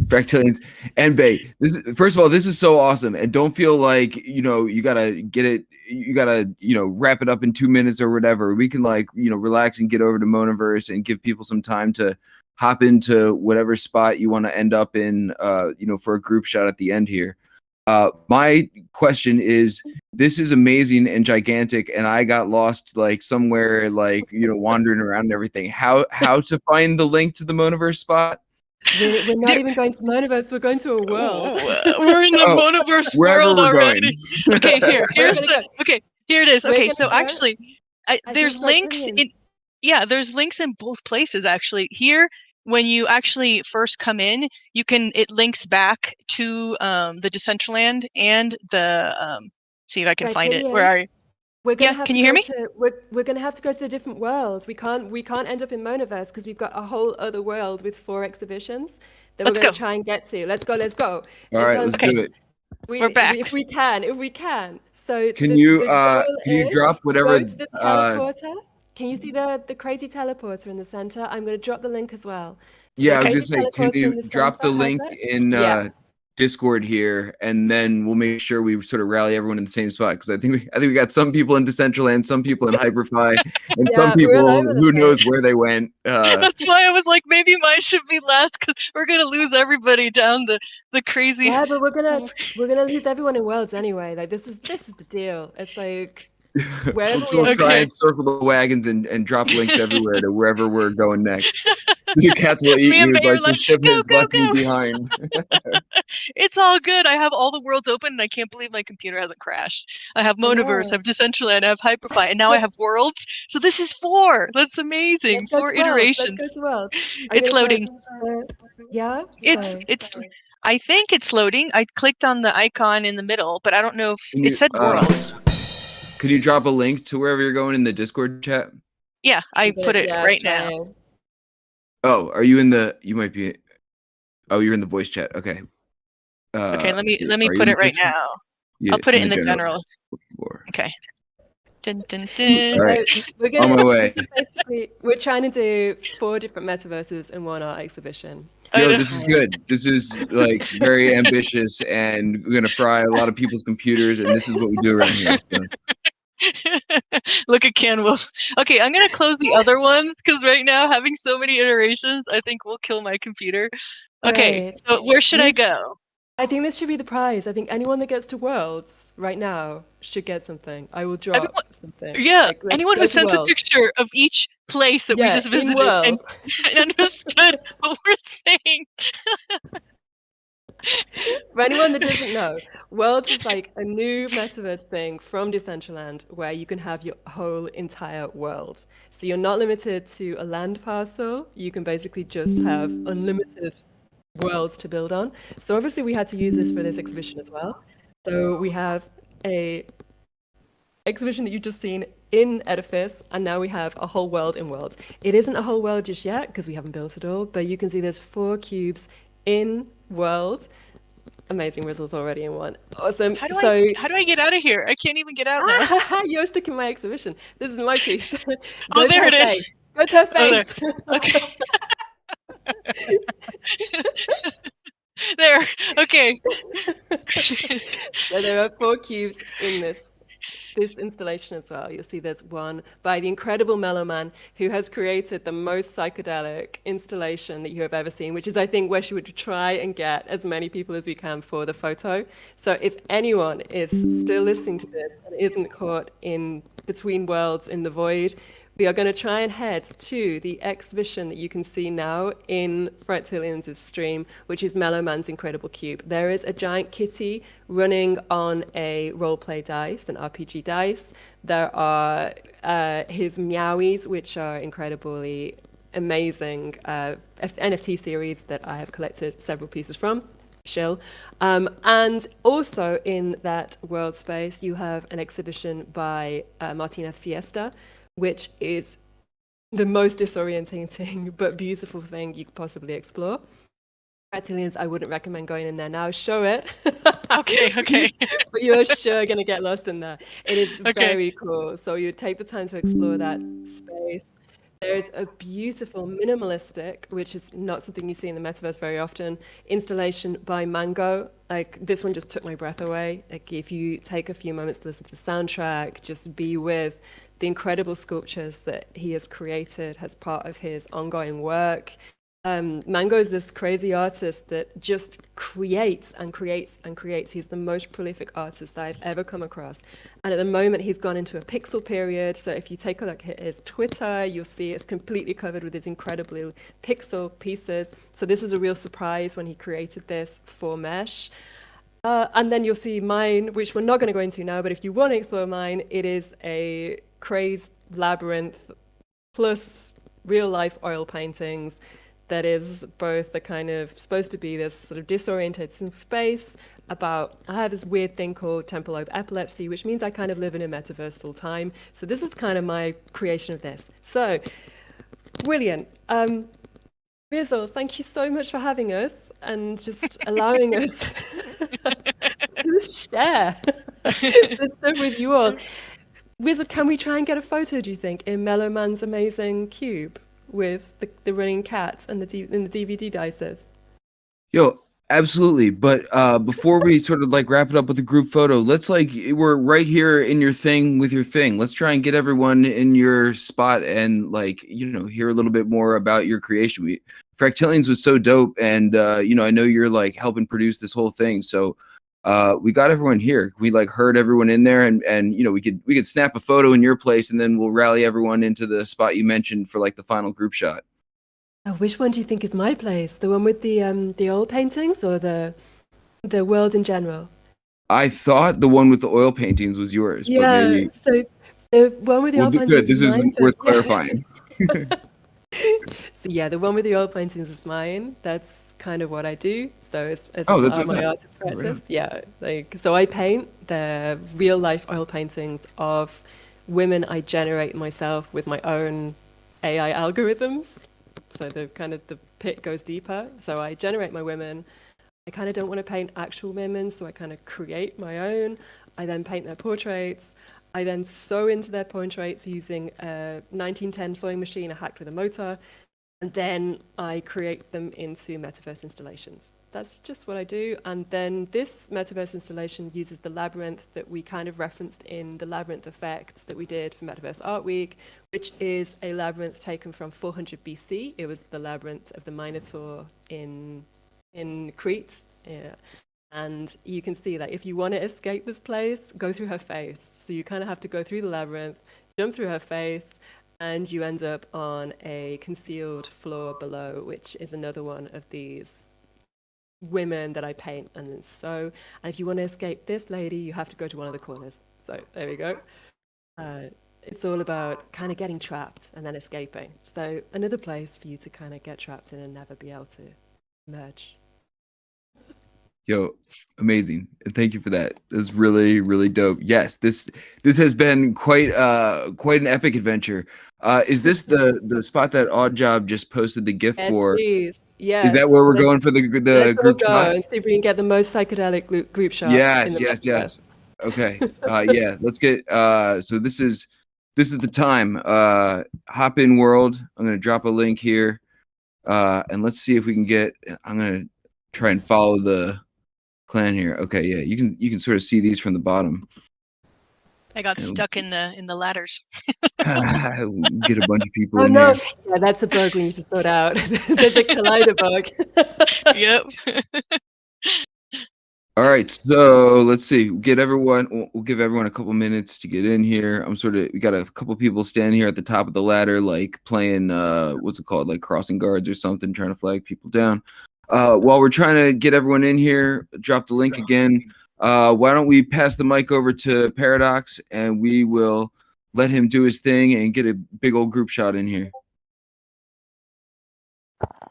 S3: Fractilians and Bay. First of all, this is so awesome. And don't feel like, you gotta get it, you gotta, wrap it up in 2 minutes or whatever. We can relax and get over to Monoverse and give people some time to hop into whatever spot you want to end up in, for a group shot at the end here. My question is, this is amazing and gigantic, and I got lost like somewhere, like, wandering around and everything. How to find the link to the Monaverse spot?
S6: We're not even going to Monaverse. We're going to a world.
S5: We're in the Monaverse
S3: wherever
S5: world
S3: we're
S5: already.
S3: going.
S5: Okay, here it is.
S6: We're
S5: Okay,
S6: gonna
S5: so
S6: go-
S5: actually, there's links in.
S6: Fractilians.
S5: Yeah, there's links in both places actually. Here, when you actually first come in, it links back to the Decentraland and the see if I can find it. Where are you?
S6: We're gonna
S5: Yeah,
S6: have
S5: can
S6: to
S5: you hear
S6: go
S5: me?
S6: to we're gonna have to go to the different worlds. We can't end up in Monaverse because we've got a whole other world with 4 exhibitions that
S5: Let's
S6: we're gonna
S5: go.
S6: try and get to. Let's go.
S3: All right, let's do it.
S5: We're back.
S6: If we can. So
S3: Can
S6: the
S3: you
S6: goal is
S3: drop whatever?
S6: go to the teleporter. Can you see the crazy teleporter in the center? I'm gonna drop the link as well. So
S3: Yeah, I
S6: the
S3: was gonna
S6: crazy
S3: say, can
S6: teleporter in
S3: you
S6: the
S3: drop the
S6: center has
S3: link
S6: it.
S3: in
S6: Yeah.
S3: Discord here, and then we'll make sure we sort of rally everyone in the same spot, because I think we got some people in Decentraland, some people in Hyperfy, and some
S6: Yeah, we're all
S3: people
S6: over the
S3: who
S6: place.
S3: knows where they went.
S5: That's why I was like, maybe mine should be last because we're gonna lose everybody down the crazy.
S6: Yeah, but we're gonna lose everyone in worlds anyway. Like this is the deal. It's like wherever
S3: We'll
S6: we
S3: try
S5: Okay.
S3: and circle the wagons and drop links everywhere to wherever we're going next. The cats will eat
S5: Me and
S3: me. It's
S5: May are
S3: like the
S5: like,
S3: ship
S5: "Go,
S3: has
S5: go,
S3: left me
S5: go."
S3: behind.
S5: It's all good. I have all the worlds open, and I can't believe my computer hasn't crashed. I have Monaverse, I
S6: know.
S5: have Decentraland, I have Hyperfy, and now I have worlds. So this is 4. That's amazing.
S6: Let's go
S5: 4
S6: to worlds. Let's
S5: iterations.
S6: go to worlds. I'm
S5: It's
S6: gonna
S5: loading.
S6: yeah.
S5: It's. I think it's loading. I clicked on the icon in the middle, but I don't know if
S3: Can
S5: it
S3: you,
S5: said worlds.
S3: Could you drop a link to wherever you're going in the Discord chat?
S5: Yeah, I put it right now.
S6: trying.
S3: Oh, are you in the? You might be. Oh, you're in the voice chat. Okay.
S5: Okay, let me
S3: are you
S5: put
S3: in
S5: it right
S3: the-
S5: now.
S3: Yeah,
S5: I'll put it in the general.
S3: Or-
S5: Okay. Dun, dun, dun.
S3: All right.
S6: So we're
S3: On my way.
S6: This is basically we're trying to do 4 different metaverses in one art exhibition.
S5: I
S3: Yo,
S5: know.
S3: this is good. This is like very ambitious, and we're gonna fry a lot of people's computers, and this is what we do around here. So.
S5: Look at Canvas. Okay, I'm gonna close the other ones because right now having so many iterations, I think will kill my computer. Okay,
S6: Right.
S5: so where should I
S6: This-
S5: go?
S6: I think this should be the prize. I think anyone that gets to worlds right now should get something. I will drop
S5: Everyone-
S6: something.
S5: Yeah,
S6: Like, let's
S5: anyone
S6: go
S5: who
S6: to
S5: sends a
S6: worlds.
S5: picture of each place that we
S6: Yeah,
S5: just
S6: in
S5: visited and understood what we're saying.
S6: For anyone that doesn't know, Worlds is like a new metaverse thing from Decentraland where you can have your whole entire world. So you're not limited to a land parcel. You can basically just have unlimited worlds to build on. So obviously we had to use this for this exhibition as well. So we have a exhibition that you've just seen in Edifice, and now we have a whole world in Worlds. It isn't a whole world just yet because we haven't built it all, but you can see there's 4 cubes in World. Amazing results already in one. Awesome.
S5: How do I get out of here? I can't even get out now.
S6: You're stuck in my exhibition. This is my piece.
S5: Oh,
S6: Go to
S5: there
S6: her
S5: it is.
S6: face. Go to her
S5: Oh, there.
S6: face.
S5: Okay. There. Okay.
S6: So there are 4 cubes in this installation as well. You'll see there's one by the incredible Mellow Man, who has created the most psychedelic installation that you have ever seen, which is, I think, where she would try and get as many people as we can for the photo. So if anyone is still listening to this and isn't caught in between worlds in the void, we are going to try and head to the exhibition that you can see now in Fractilians' stream, which is Mellow Man's Incredible Cube. There is a giant kitty running on a roleplay dice, an RPG dice. There are his Meowies, which are incredibly amazing NFT series that I have collected several pieces from. Shill. And also in that world space, you have an exhibition by Martina Siesta, which is the most disorientating but beautiful thing you could possibly explore. Fractilians, I wouldn't recommend going in there now. Show it.
S5: Okay.
S6: But you're sure going to get lost in there. It is
S5: Okay.
S6: very cool. So you take the time to explore that space. There is a beautiful minimalistic, which is not something you see in the metaverse very often, installation by Mango. Like, this one just took my breath away. Like, if you take a few moments to listen to the soundtrack, just be with the incredible sculptures that he has created as part of his ongoing work. Mango is this crazy artist that just creates and creates and creates. He's the most prolific artist that I've ever come across. And at the moment, he's gone into a pixel period. So if you take a look at his Twitter, you'll see it's completely covered with his incredibly pixel pieces. So this was a real surprise when he created this for Mesh. And then you'll see mine, which we're not going to go into now, but if you want to explore mine, it is a crazed labyrinth plus real life oil paintings that is both the kind of supposed to be this sort of disoriented space about, I have this weird thing called temporal lobe epilepsy, which means I kind of live in a metaverse full time. So this is kind of my creation of this. So, brilliant. Rizal, thank you so much for having us and just allowing us to share this stuff with you all. Rizal, can we try and get a photo, do you think, in Mellow Man's amazing cube with the running cats and the DVD dices?
S3: Yo, absolutely. But before we sort of like wrap it up with a group photo, let's like, we're right here in your thing with your thing. Let's try and get everyone in your spot and like, you know, hear a little bit more about your creation. Fractilians was so dope. And, you know, I know you're like helping produce this whole thing. So we got everyone here. We like heard everyone in there and, you know, we could snap a photo in your place and then we'll rally everyone into the spot you mentioned for like the final group shot.
S6: Oh, which one do you think is my place? The one with the oil paintings or the world in general?
S3: I thought the one with the oil paintings was yours.
S6: Yeah,
S3: but maybe...
S6: so the one with the oil paintings
S3: good. This is
S6: mine,
S3: worth
S6: but-
S3: clarifying.
S6: So yeah, the one with the oil paintings is mine. That's kind of what I do. So it's
S3: That's
S6: my
S3: okay.
S6: artist practice. Yeah, like so I paint the real life oil paintings of women I generate myself with my own AI algorithms. So the pit goes deeper. So I generate my women. I kind of don't want to paint actual women, so I kind of create my own. I then paint their portraits. I then sew into their portraits using a 1910 sewing machine I hacked with a motor. And then I create them into Metaverse installations. That's just what I do. And then this Metaverse installation uses the labyrinth that we kind of referenced in the labyrinth effects that we did for Metaverse Art Week, which is a labyrinth taken from 400 BC. It was the labyrinth of the Minotaur in Crete. Yeah. And you can see that if you want to escape this place, go through her face. So you kind of have to go through the labyrinth, jump through her face, and you end up on a concealed floor below, which is another one of these women that I paint. And if you want to escape this lady, you have to go to one of the corners. So there we go. It's all about kind of getting trapped and then escaping. So another place for you to kind of get trapped in and never be able to emerge.
S3: Yo, amazing. Thank you for that. It was really, really dope. Yes, this has been quite an epic adventure. Is this the spot that Oddjob just posted the GIF for?
S6: Please. Yes.
S3: Is that where we're going for the group
S6: go
S3: shot?
S6: and see if we can get the most psychedelic group shot.
S3: Yes. Okay. Yeah, let's get so this is the time. Hop in world. I'm gonna drop a link here. And let's see if we can get, I'm gonna try and follow the clan here. Okay, yeah, you can sort of see these from the bottom.
S5: I got stuck in the ladders.
S3: Get a bunch of people in
S6: no.
S3: here.
S6: Yeah, that's a bug we need to sort out. There's a collider bug.
S5: Yep.
S3: All right, so let's see. We'll give everyone a couple minutes to get in here. We got a couple people standing here at the top of the ladder, like playing what's it called, like crossing guards or something, trying to flag people down. While we're trying to get everyone in here, drop the link again. Why don't we pass the mic over to Paradox and we will let him do his thing and get a big old group shot in here.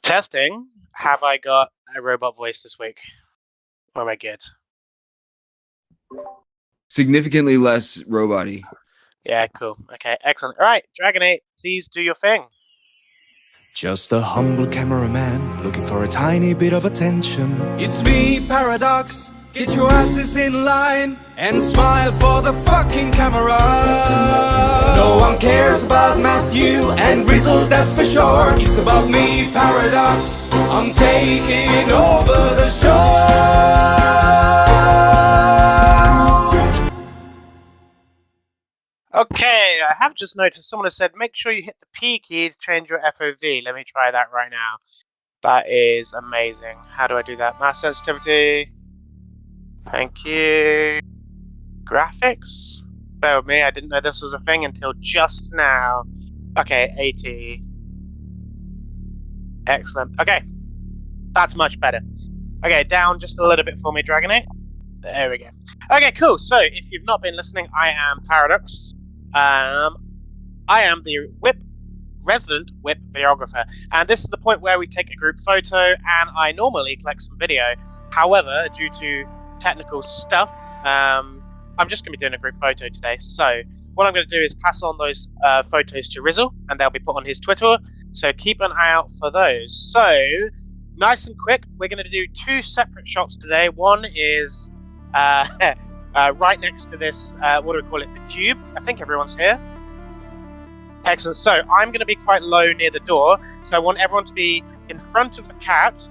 S7: Testing. Have I got a robot voice this week? Or am I good?
S3: Significantly less robot-y.
S7: Yeah, cool. Okay, excellent. All right, Dragonate, please do your thing.
S1: Just a humble cameraman looking for a tiny bit of attention. It's me, Paradox. Get your asses in line and smile for the fucking camera. No one cares about Matthew and Rizzle, that's for sure. It's about me, Paradox. I'm taking over the show.
S7: Okay, I have just noticed someone has said make sure you hit the P key to change your FOV. Let me try that right now. That is amazing. How do I do that? Mass sensitivity. Thank you. Graphics? Bear with me, I didn't know this was a thing until just now. Okay, 80. Excellent. Okay, that's much better. Okay, down just a little bit for me, Dragonite. There we go. Okay, cool. So, if you've not been listening, I am Paradox. I am the resident WIP videographer, and this is the point where we take a group photo, and I normally collect some video. However, due to technical stuff, I'm just going to be doing a group photo today. So, what I'm going to do is pass on those photos to Rizzle, and they'll be put on his Twitter. So, keep an eye out for those. So, nice and quick, we're going to do 2 separate shots today. One is right next to this, what do we call it, the cube. I think everyone's here. Excellent. So I'm going to be quite low near the door, so I want everyone to be in front of the cat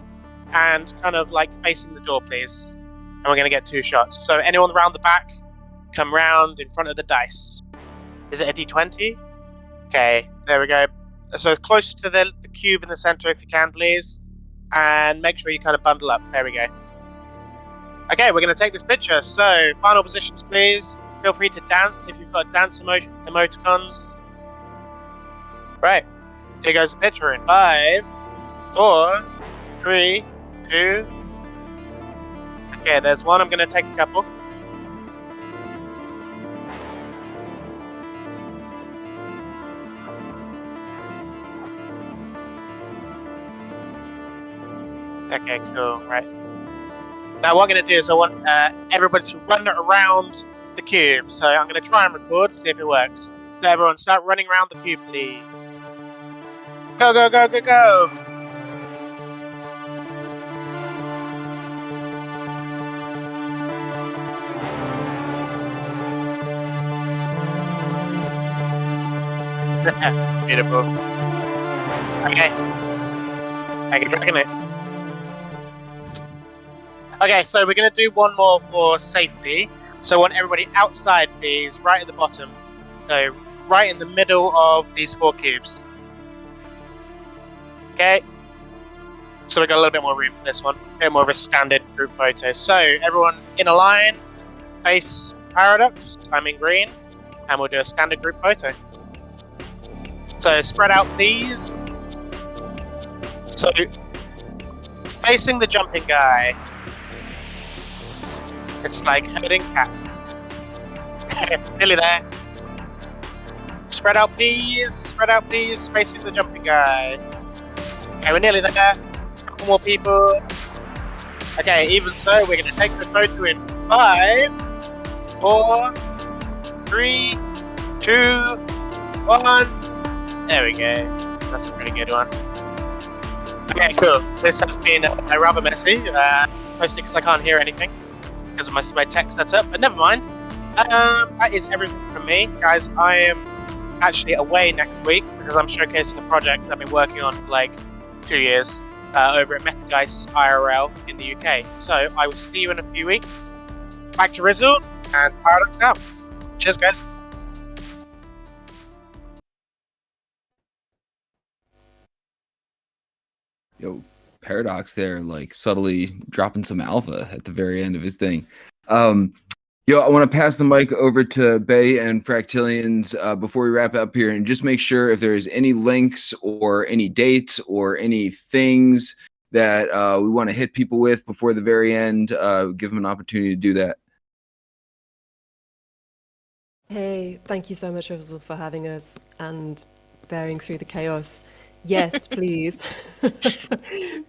S7: and kind of like facing the door, please. And we're going to get 2 shots. So anyone around the back, come round in front of the dice. Is it a D20? Okay, there we go. So close to the cube in the center if you can, please. And make sure you kind of bundle up. There we go. Okay, we're going to take this picture. So, final positions, please. Feel free to dance if you've got dance emoticons. Right. Here goes the picture in 5, 4, 3, 2. Okay, there's one. I'm going to take a couple. Okay, cool. Right. Now what I'm going to do is I want everybody to run around the cube. So I'm going to try and record, see if it works. So everyone start running around the cube, please. Go, go, go, go, go! Beautiful. Okay. I can dragon it. Okay, so we're going to do one more for safety. So I want everybody outside, please, right at the bottom. So right in the middle of these 4 cubes. Okay. So we got a little bit more room for this one. A bit more of a standard group photo. So everyone in a line, face Paradox. I'm in green, and we'll do a standard group photo. So spread out, please. So facing the jumping guy. It's like herding cats. Nearly there. Spread out, please. Spread out, please. Facing the jumping guy. Okay, we're nearly there. Couple more people. Okay, even so, we're going to take the photo in 5, 4, 3, 2, 1. There we go. That's a pretty good one. Okay, cool. This has been rather messy, mostly because I can't hear anything because of my tech setup, but never mind. That is everything from me. Guys, I am actually away next week because I'm showcasing a project I've been working on for like 2 years over at Metaverse IRL in the UK. So I will see you in a few weeks. Back to Rizzle and Paradox out. Cheers, guys.
S3: Yo, Paradox there, like subtly dropping some alpha at the very end of his thing. Yo, I want to pass the mic over to Bay and Fractilians before we wrap up here, and just make sure if there's any links or any dates or any things that we want to hit people with before the very end, give them an opportunity to do that.
S6: Hey, thank you so much, Rizzle, for having us and bearing through the chaos. Yes, please.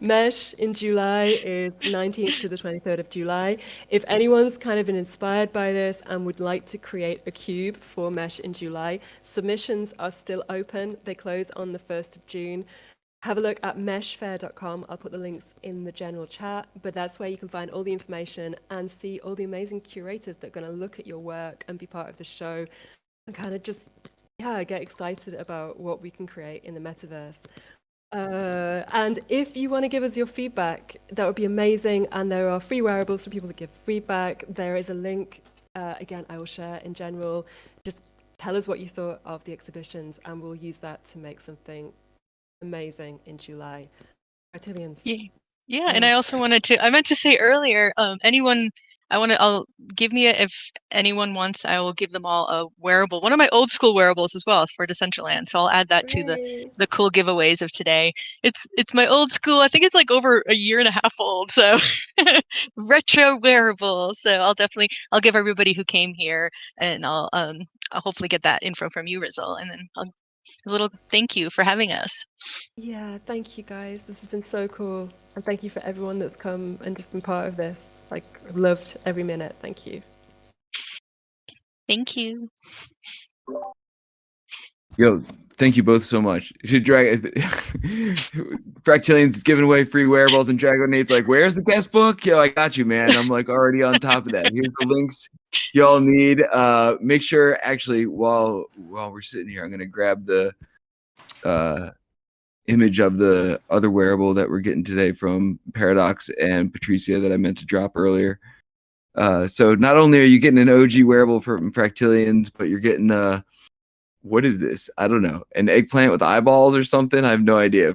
S6: Mesh in July is 19th to the 23rd of July. If anyone's kind of been inspired by this and would like to create a cube for Mesh in July, submissions are still open. They close on the 1st of June. Have a look at MESHfair.com. I'll put the links in the general chat, but that's where you can find all the information and see all the amazing curators that are going to look at your work and be part of the show and kind of just get excited about what we can create in the metaverse. And if you want to give us your feedback, that would be amazing. And there are free wearables for people to give feedback. There is a link, again, I will share in general. Just tell us what you thought of the exhibitions and we'll use that to make something amazing in July. Fractilians.
S5: Yeah, and I
S6: Yes.
S5: also I meant to say earlier, I'll give me if anyone wants, I will give them all a wearable, one of my old school wearables as well for Decentraland. So I'll add that to
S6: Great.
S5: the cool giveaways of today. It's my old school. I think it's like over a year and a half old. So retro wearable. So I'll give everybody who came here, and I'll hopefully get that info from you, Rizzle, and then a little thank you for having us.
S6: Yeah, thank you guys. This has been so cool. And thank you for everyone that's come and just been part of this. Like, I've loved every minute. Thank you.
S5: Thank you.
S3: Yo, thank you both so much. You should Fractilians is giving away free wearables, and Dragonade's like, "Where's the guest book?" Yo, I got you, man. I'm like already on top of that. Here's the links y'all need. Make sure actually while we're sitting here, I'm gonna grab the image of the other wearable that we're getting today from Paradox and Patricia that I meant to drop earlier. So not only are you getting an OG wearable from Fractilians, but you're getting what is this? I don't know. An eggplant with eyeballs or something? I have no idea.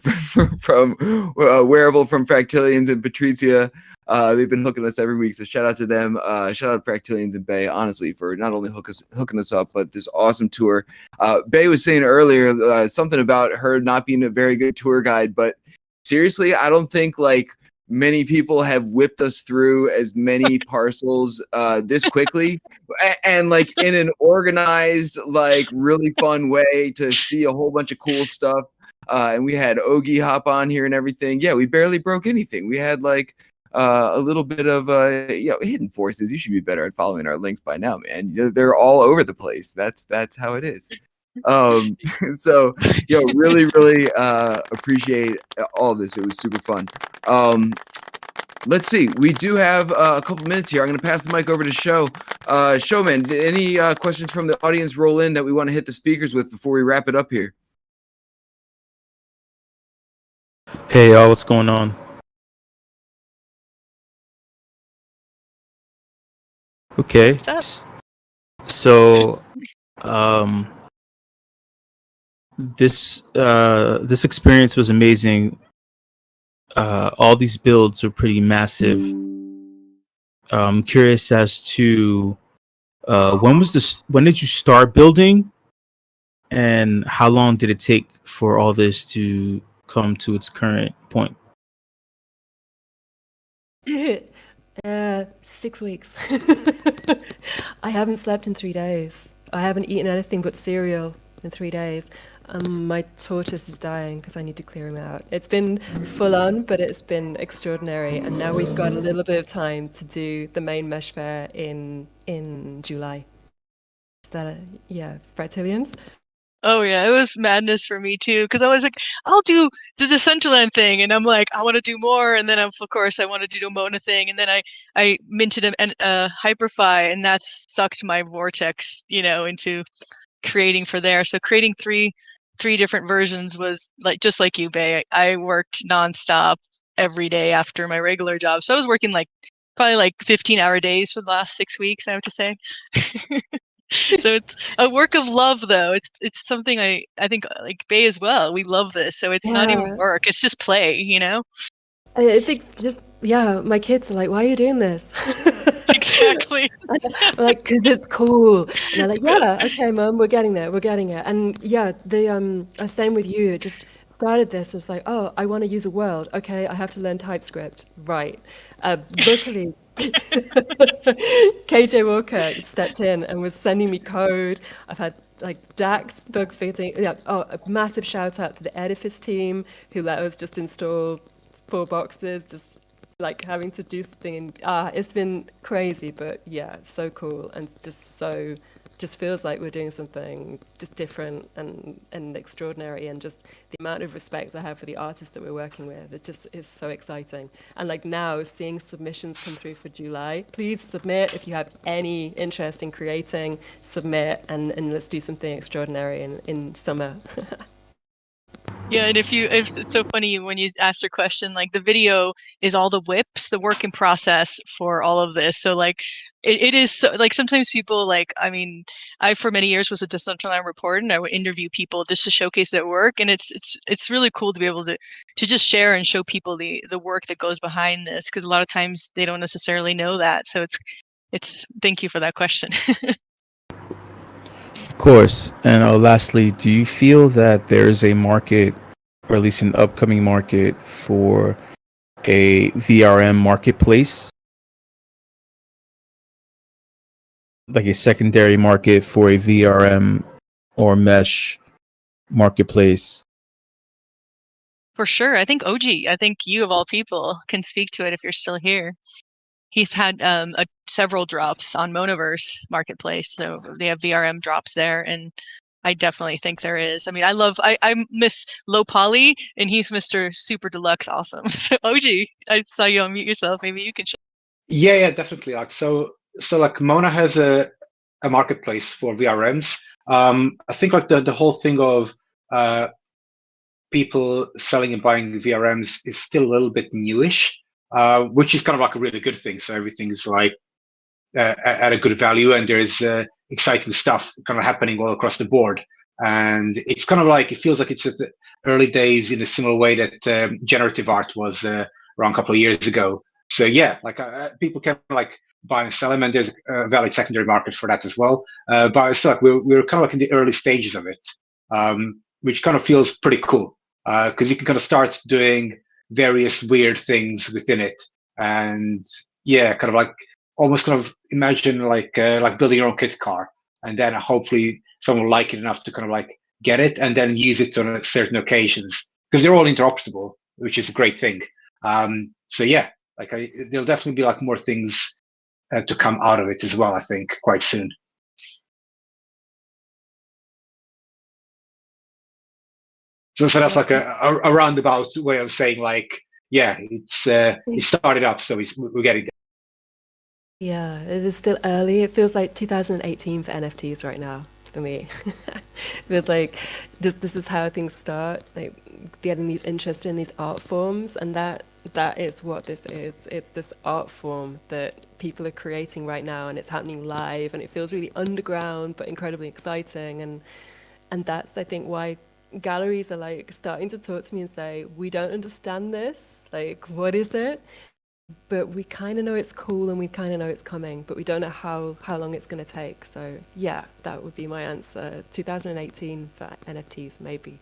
S3: From wearable from Fractilians and Patricia. They've been hooking us every week, so shout out to them. Shout out to Fractilians and Bay, honestly, for not only hooking us up, but this awesome tour. Bay was saying earlier something about her not being a very good tour guide, but seriously, I don't think like many people have whipped us through as many parcels this quickly and like in an organized, like really fun way to see a whole bunch of cool stuff. And we had Ogie hop on here and everything. Yeah, we barely broke anything. We had like a little bit of hidden forces. You should be better at following our links by now, man. They're all over the place. That's how it is. So really appreciate all of this. It was super fun. Let's see, we do have a couple minutes here. I'm going to pass the mic over to Showman. Did any questions from the audience roll in that we want to hit the speakers with before we wrap it up here?
S8: Hey y'all, what's going on? Okay,
S5: What's
S8: so this experience was amazing. All these builds are pretty massive. I'm curious as to when did you start building, and how long did it take for all this to come to its current point?
S6: 6 weeks. I haven't slept in 3 days. I haven't eaten anything but cereal in 3 days. My tortoise is dying because I need to clear him out. It's been full on, but it's been extraordinary. And now we've got a little bit of time to do the main MESHfair in July. Is that Fractilians?
S5: Oh yeah, it was madness for me too, because I was like, I'll do the Decentraland thing, and I'm like, I want to do more, and then of course I wanted to do a Mona thing, and then I minted a Hyperfy, and that's sucked my vortex, into creating for there. So creating three different versions was like just like you, Bay. I worked nonstop every day after my regular job, so I was working like probably like 15-hour days for the last 6 weeks, I have to say. So it's a work of love, though. It's something I think like Bay as well. We love this, so it's not even work. It's just play,
S6: I think my kids are like, why are you doing this?
S5: Exactly.
S6: I'm like, because it's cool. And they're like, yeah, okay, Mum, we're getting there. And yeah, the same with you. Just started this. I was like, oh, I want to use a world. Okay, I have to learn TypeScript. Right. Luckily, KJ Walker stepped in and was sending me code. I've had like Dax bug fixing. Yeah. Oh, a massive shout out to the Edifice team who let us just install 4 boxes, just like having to do something. And it's been crazy, but yeah, it's so cool and just feels like we're doing something just different and extraordinary, and just the amount of respect I have for the artists that we're working with, it just is so exciting. And like now seeing submissions come through for July, please submit if you have any interest in creating, submit, and let's do something extraordinary in summer.
S5: Yeah, and if it's so funny when you ask your question, like the video is all the WIPs, the work in process for all of this. So like it is so, like, sometimes people, like, I mean, I for many years was a Decentraland reporter, and I would interview people just to showcase their work, and it's really cool to be able to just share and show people the work that goes behind this, because a lot of times they don't necessarily know that. So it's thank you for that question.
S8: Of course. And lastly, do you feel that there's a market, or at least an upcoming market, for a VRM marketplace? Like a secondary market for a VRM or mesh marketplace?
S5: For sure. I think OG, I think you of all people can speak to it if you're still here. He's had several drops on Monaverse Marketplace, so they have VRM drops there, and I definitely think there is. I mean, I miss Low Poly, and he's Mr. Super Deluxe Awesome. So OG, I saw you unmute yourself. Maybe you can.
S4: Yeah, definitely. Like so like Mona has a marketplace for VRMs. I think like the whole thing of people selling and buying VRMs is still a little bit newish, which is kind of like a really good thing. So everything's like at a good value, and there's exciting stuff kind of happening all across the board. And it's kind of like, it feels like it's at the early days in a similar way that generative art was around a couple of years ago. So yeah, like people can like buy and sell them, and there's a valid secondary market for that as well. But it's like we're kind of like in the early stages of it, which kind of feels pretty cool, because you can kind of start doing various weird things within it. And yeah, kind of like almost kind of imagine like building your own kit car, and then hopefully someone will like it enough to kind of like get it and then use it on certain occasions, because they're all interoperable, which is a great thing. So yeah, like there'll definitely be like more things to come out of it as well, I think, quite soon. So that's like a roundabout way of saying like, yeah, it started up, so we're getting there.
S6: Yeah, it is still early. It feels like 2018 for NFTs right now for me. It feels like this is how things start, like getting these interested in these art forms, and that is what this is. It's this art form that people are creating right now, and it's happening live, and it feels really underground but incredibly exciting, and that's, I think, why galleries are like starting to talk to me and say, we don't understand this, like what is it? But we kind of know it's cool, and we kind of know it's coming, but we don't know how long it's going to take. So yeah, that would be my answer. 2018 for NFTs, maybe.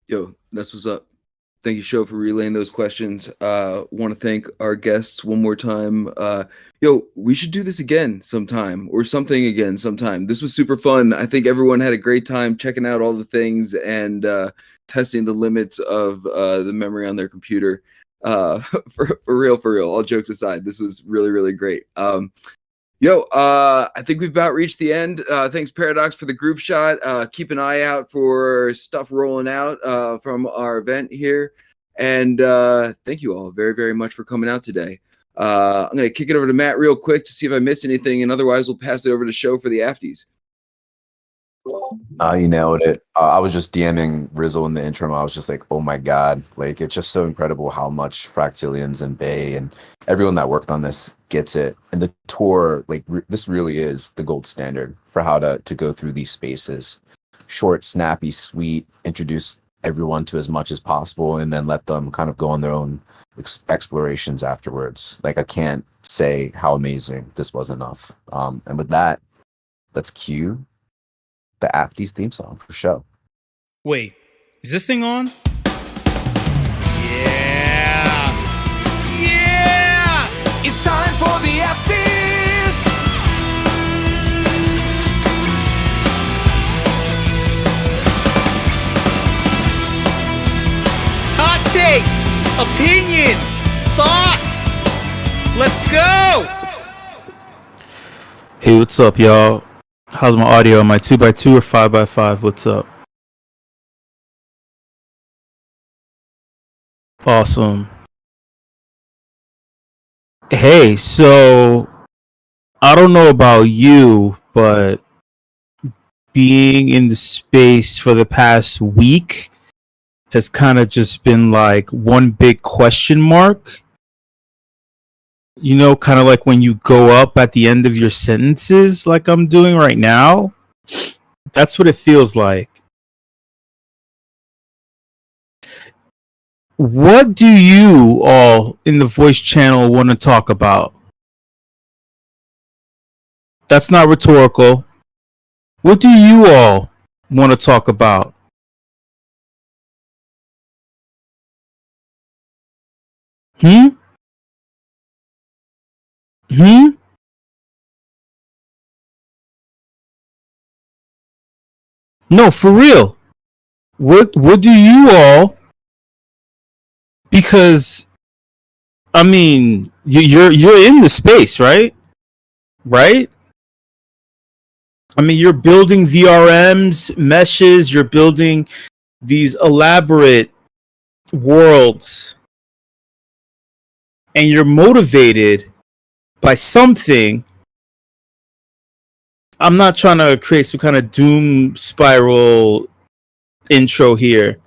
S3: Yo, that's what's up. Thank you, Sho, for relaying those questions. Want to thank our guests one more time. Yo, we should do this again sometime, or something again sometime. This was super fun. I think everyone had a great time checking out all the things and testing the limits of the memory on their computer. For real. All jokes aside, this was really, really great. I think we've about reached the end. Thanks, Paradox, for the group shot. Keep an eye out for stuff rolling out from our event here. And thank you all very, very much for coming out today. I'm going to kick it over to Matt real quick to see if I missed anything, and otherwise we'll pass it over to Sho for the afties.
S2: You nailed it. I was just DMing Rizzle in the interim. I was just like, oh my God. Like, it's just so incredible how much Fractilians and Bay and everyone that worked on this gets it. And the tour, like, this really is the gold standard for how to go through these spaces. Short, snappy, sweet, introduce everyone to as much as possible, and then let them kind of go on their own explorations afterwards. Like, I can't say how amazing this was enough. And with that, let's cue the Afties theme song for Sho.
S8: Wait, is this thing on?
S1: Yeah! It's time for the FDs!
S9: Hot takes, opinions, thoughts. Let's go!
S8: Hey, what's up, y'all? How's my audio? Am I 2x2 or 5x5? What's up? Awesome. Hey, so I don't know about you, but being in the space for the past week has kind of just been like one big question mark. You know, kind of like when you go up at the end of your sentences, like I'm doing right now. That's what it feels like. What do you all in the voice channel want to talk about? That's not rhetorical. What do you all want to talk about? Hmm? Hmm? No, for real. What do you all, because I mean, you're in the space, right? Right? I mean, you're building VRMs, meshes, you're building these elaborate worlds, and you're motivated by something. I'm not trying to create some kind of doom spiral intro here,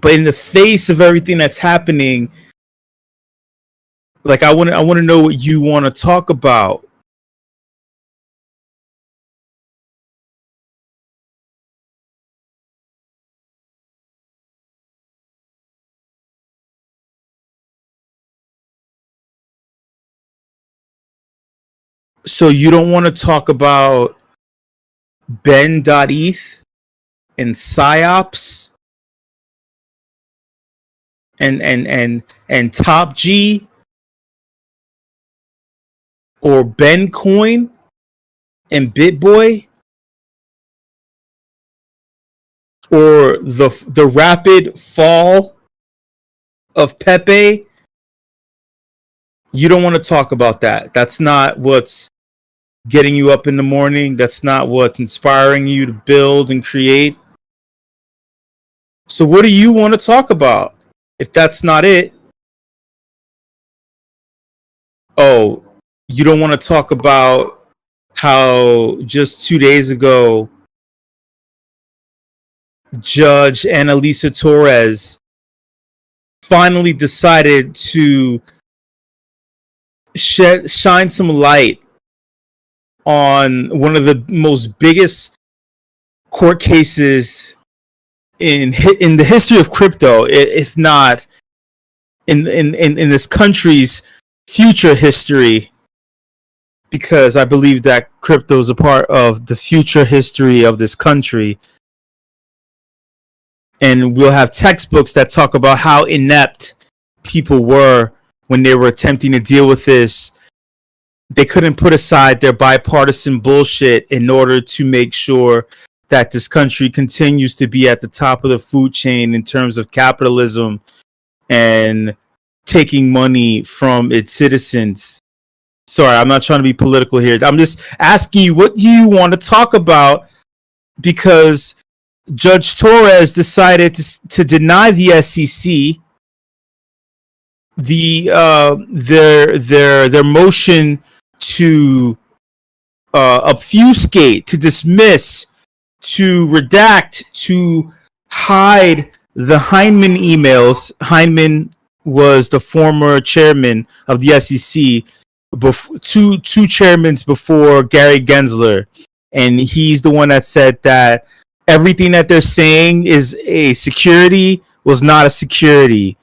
S8: but in the face of everything that's happening, like I want to know what you want to talk about. So you don't want to talk about Ben.eth and PsyOps and Top G or Bencoin and BitBoy, or the rapid fall of Pepe. You don't want to talk about that. That's not what's getting you up in the morning. That's not what's inspiring you to build and create. So what do you want to talk about? If that's not it, oh, you don't want to talk about how just 2 days ago Judge Annalisa Torres finally decided to shine some light on one of the most biggest court cases in the history of crypto, if not in this country's future history, because I believe that crypto is a part of the future history of this country. And we'll have textbooks that talk about how inept people were when they were attempting to deal with this. They couldn't put aside their bipartisan bullshit in order to make sure that this country continues to be at the top of the food chain in terms of capitalism and taking money from its citizens. Sorry, I'm not trying to be political here. I'm just asking you, what do you want to talk about? Because Judge Torres decided to deny the SEC their motion to obfuscate, to dismiss, to redact, to hide the Heinemann emails. Heinemann was the former chairman of the SEC, two chairmen before Gary Gensler, and he's the one that said that everything that they're saying is a security was not a security.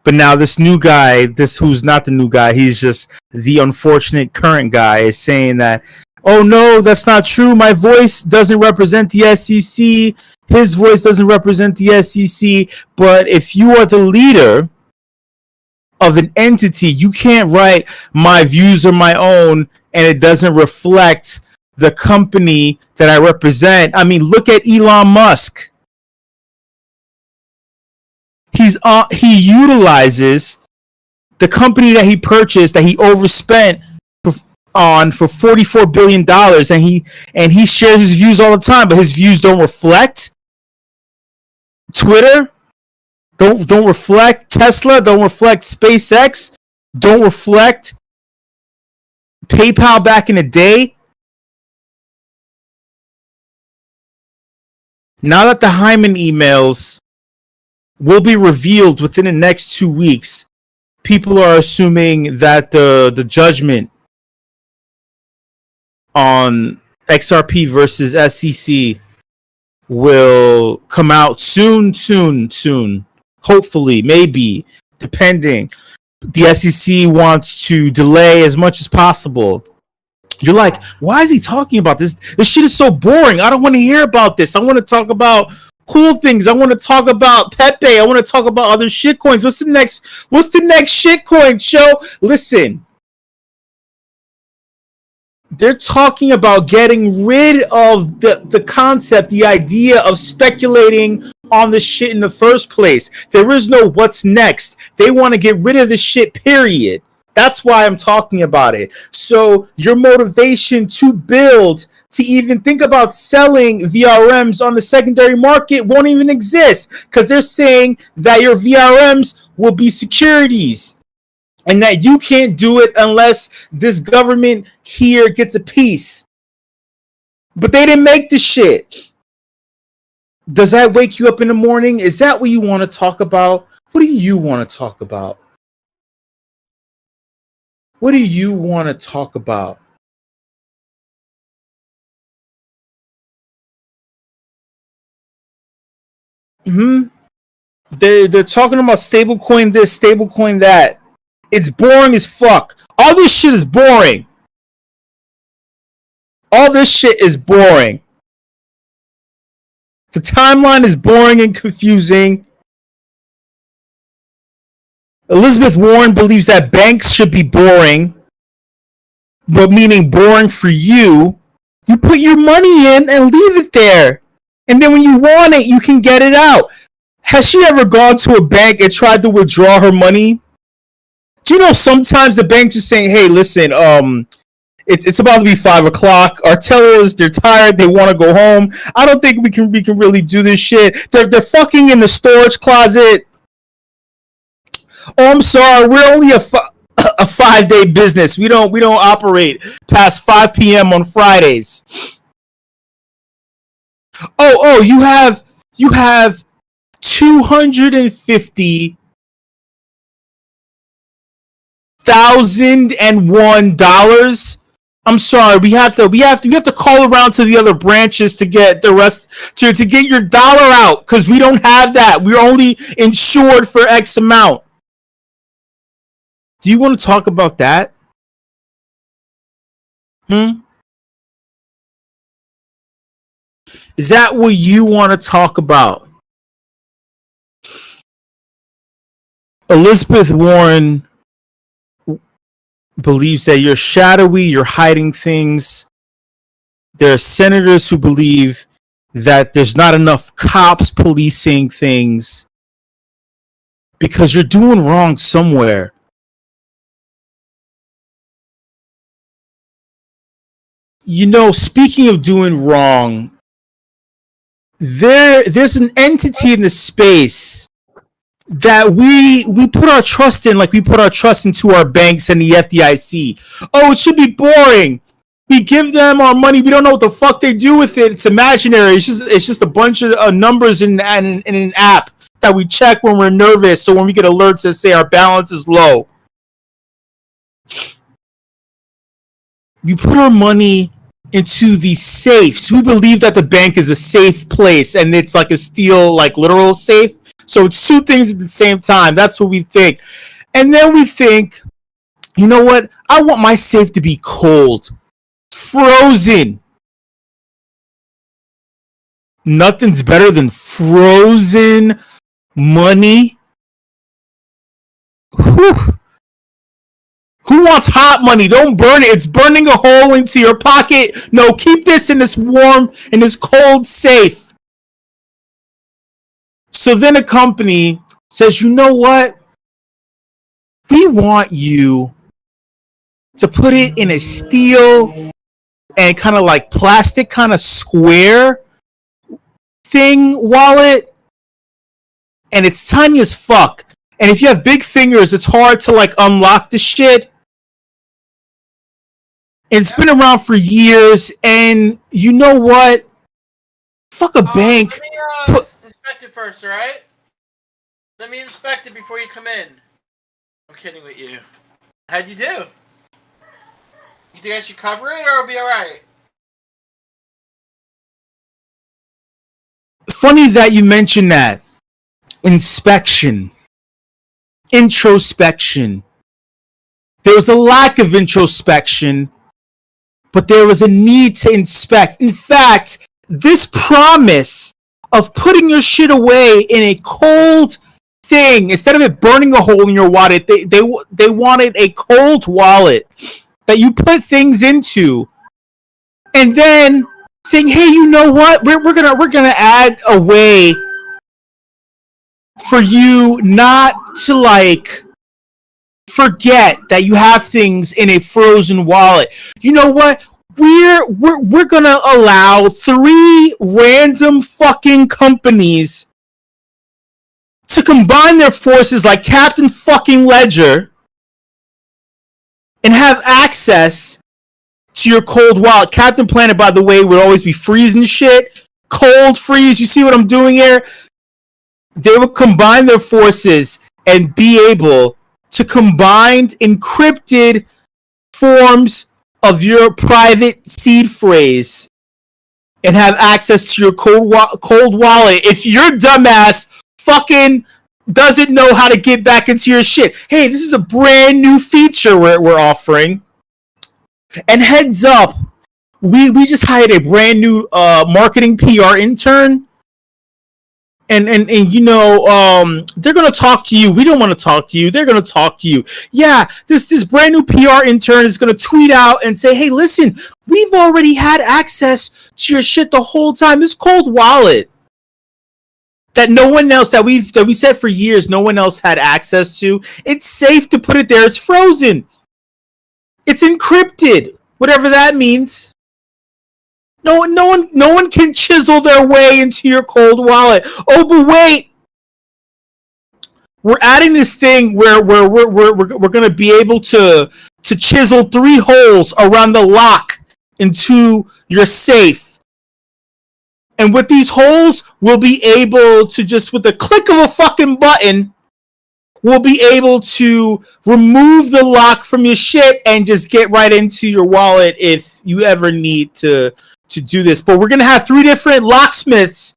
S8: But now this new guy, this who's not the new guy, he's just the unfortunate current guy, is saying that, oh no, that's not true. My voice doesn't represent the SEC. His voice doesn't represent the SEC. But if you are the leader of an entity, you can't write my views are my own and it doesn't reflect the company that I represent. I mean, look at Elon Musk. He utilizes the company that he purchased, that he overspent on for $44 billion, and he shares his views all the time, but his views don't reflect Twitter, don't reflect Tesla, don't reflect SpaceX, don't reflect PayPal back in the day. Now that the Hyman emails will be revealed within the next 2 weeks, people are assuming that the judgment on XRP versus SEC will come out soon. Hopefully, maybe, depending. The SEC wants to delay as much as possible. You're like, why is he talking about this? This shit is so boring. I don't want to hear about this. I want to talk about cool things. I want to talk about Pepe. I want to talk about other shit coins. What's the next shit coin show? Listen. They're talking about getting rid of the concept, the idea of speculating on the shit in the first place. There is no what's next. They want to get rid of the shit, period. That's why I'm talking about it. So your motivation to build, to even think about selling VRMs on the secondary market won't even exist, because they're saying that your VRMs will be securities and that you can't do it unless this government here gets a piece. But they didn't make the shit. Does that wake you up in the morning? Is that what you want to talk about? What do you want to talk about? What do you want to talk about? They're talking about stablecoin this, stablecoin that. It's boring as fuck. All this shit is boring. All this shit is boring. The timeline is boring and confusing. Elizabeth Warren believes that banks should be boring, but meaning boring for you. You put your money in and leave it there. And then when you want it, you can get it out. Has she ever gone to a bank and tried to withdraw her money? Do you know sometimes the banks are saying, hey, listen, it's about to be 5 o'clock. Our tellers, they're tired. They want to go home. I don't think we can really do this shit. They're fucking in the storage closet. Oh, I'm sorry. We're only a 5-day business. We don't operate past 5 p.m. on Fridays. Oh, you have $250,001. I'm sorry. We have to call around to the other branches to get the rest to get your dollar out, because we don't have that. We're only insured for X amount. Do you want to talk about that? Is that what you want to talk about? Elizabeth Warren believes that you're shadowy, you're hiding things. There are senators who believe that there's not enough cops policing things because you're doing wrong somewhere. You know, speaking of doing wrong, there's an entity in the space that we put our trust in, like we put our trust into our banks and the FDIC. Oh, it should be boring. We give them our money. We don't know what the fuck they do with it. It's imaginary. It's just a bunch of numbers in an app that we check when we're nervous. So when we get alerts that say our balance is low, we put our money into the safes. We believe that the bank is a safe place, and it's like a steel, like literal safe. So it's two things at the same time. That's what we think. And then we think, you know what? I want my safe to be cold, frozen. Nothing's better than frozen money. Whew. Who wants hot money? Don't burn it. It's burning a hole into your pocket. No, keep this in this warm, in this cold safe. So then a company says, you know what? We want you to put it in a steel and kind of like plastic kind of square thing wallet. And it's tiny as fuck. And if you have big fingers, it's hard to like unlock the shit. It's been around for years, and you know what? Fuck a bank.
S10: Let me
S8: Put-
S10: inspect it first, alright? Let me inspect it before you come in. I'm kidding with you. How'd you do? You think I should cover it or it'll be alright?
S8: Funny that you mentioned that. Inspection. Introspection. There was a lack of introspection, but there was a need to inspect. In fact, this promise of putting your shit away in a cold thing, instead of it burning a hole in your wallet, they wanted a cold wallet that you put things into, and then saying, "Hey, you know what? We're gonna add a way for you not to like forget that you have things in a frozen wallet. You know what? We're gonna allow 3 random fucking companies to combine their forces like Captain fucking Ledger and have access to your cold wallet." Captain Planet, by the way, would always be freezing shit. Cold freeze. You see what I'm doing here? They would combine their forces and be able to combine encrypted forms of your private seed phrase and have access to your cold wallet if your dumbass fucking doesn't know how to get back into your shit. Hey, this is a brand new feature we're offering. And heads up, we just hired a brand new marketing PR intern. And you know, they're gonna talk to you. We don't want to talk to you. They're gonna talk to you. Yeah, this brand new PR intern is gonna tweet out and say, "Hey, listen, we've already had access to your shit the whole time. This cold wallet that no one else that we said for years no one else had access to. It's safe to put it there. It's frozen. It's encrypted, whatever that means." No one can chisel their way into your cold wallet. Oh, but wait, we're adding this thing where we're gonna be able to chisel 3 holes around the lock into your safe, and with these holes, we'll be able to just with the click of a fucking button, we'll be able to remove the lock from your shit and just get right into your wallet if you ever need to do this. But we're gonna have 3 different locksmiths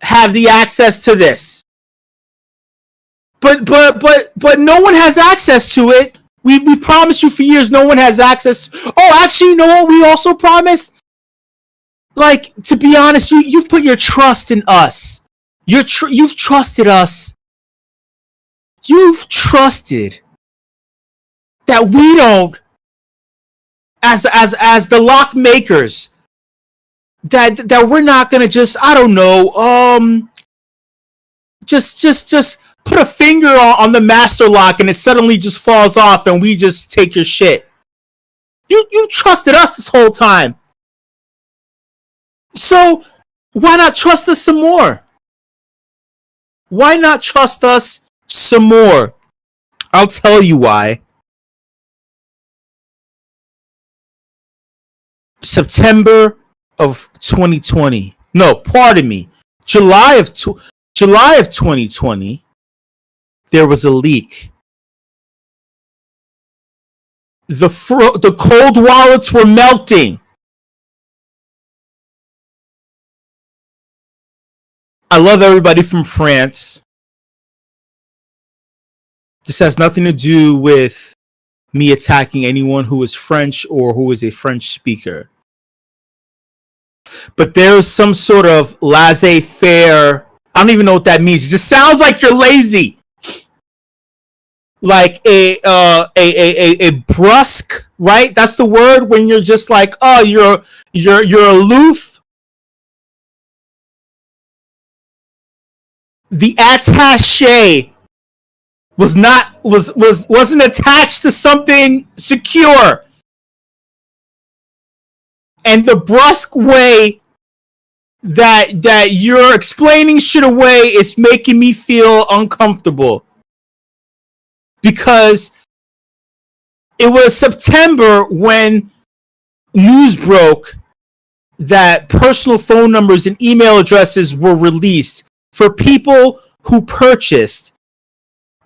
S8: have the access to this. But no one has access to it. We've promised you for years no one has access to. Oh, actually, you know what we also promised? Like, to be honest, you've put your trust in us. You've trusted us. You've trusted that we don't, as the lock makers, that we're not gonna just, I don't know, just put a finger on the master lock and it suddenly just falls off and we just take your shit. You trusted us this whole time. So why not trust us some more? Why not trust us some more? I'll tell you why. September of 2020. No, pardon me. July of 2020, there was a leak. The cold wallets were melting. I love everybody from France. This has nothing to do with me attacking anyone who is French or who is a French speaker. But there's some sort of laissez-faire. I don't even know what that means. It just sounds like you're lazy. Like a brusque, right? That's the word when you're just like, oh, you're aloof. The attaché wasn't attached to something secure. And the brusque way that you're explaining shit away is making me feel uncomfortable. Because it was September when news broke that personal phone numbers and email addresses were released for people who purchased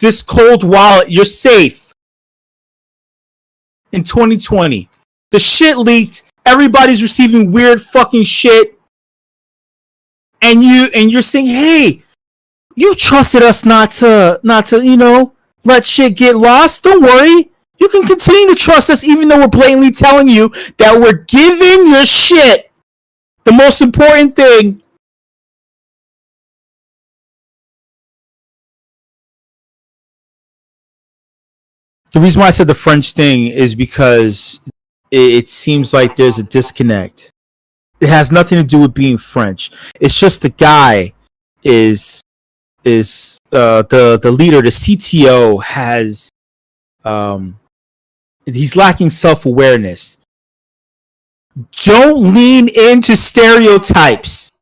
S8: this cold wallet. You're safe in 2020. The shit leaked. Everybody's receiving weird fucking shit. And you're saying, hey, you trusted us not to, let shit get lost. Don't worry. You can continue to trust us even though we're blatantly telling you that we're giving your shit the most important thing. The reason why I said the French thing is because it seems like there's a disconnect. It has nothing to do with being French. It's just the guy is the leader, the CTO has he's lacking self-awareness. Don't lean into stereotypes.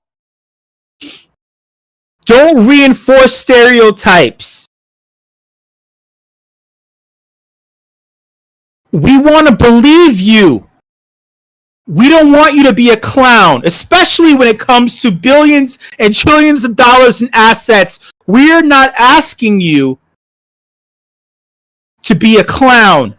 S8: Don't reinforce stereotypes. We want to believe you. We don't want you to be a clown, especially when it comes to billions and trillions of dollars in assets. We're not asking you to be a clown.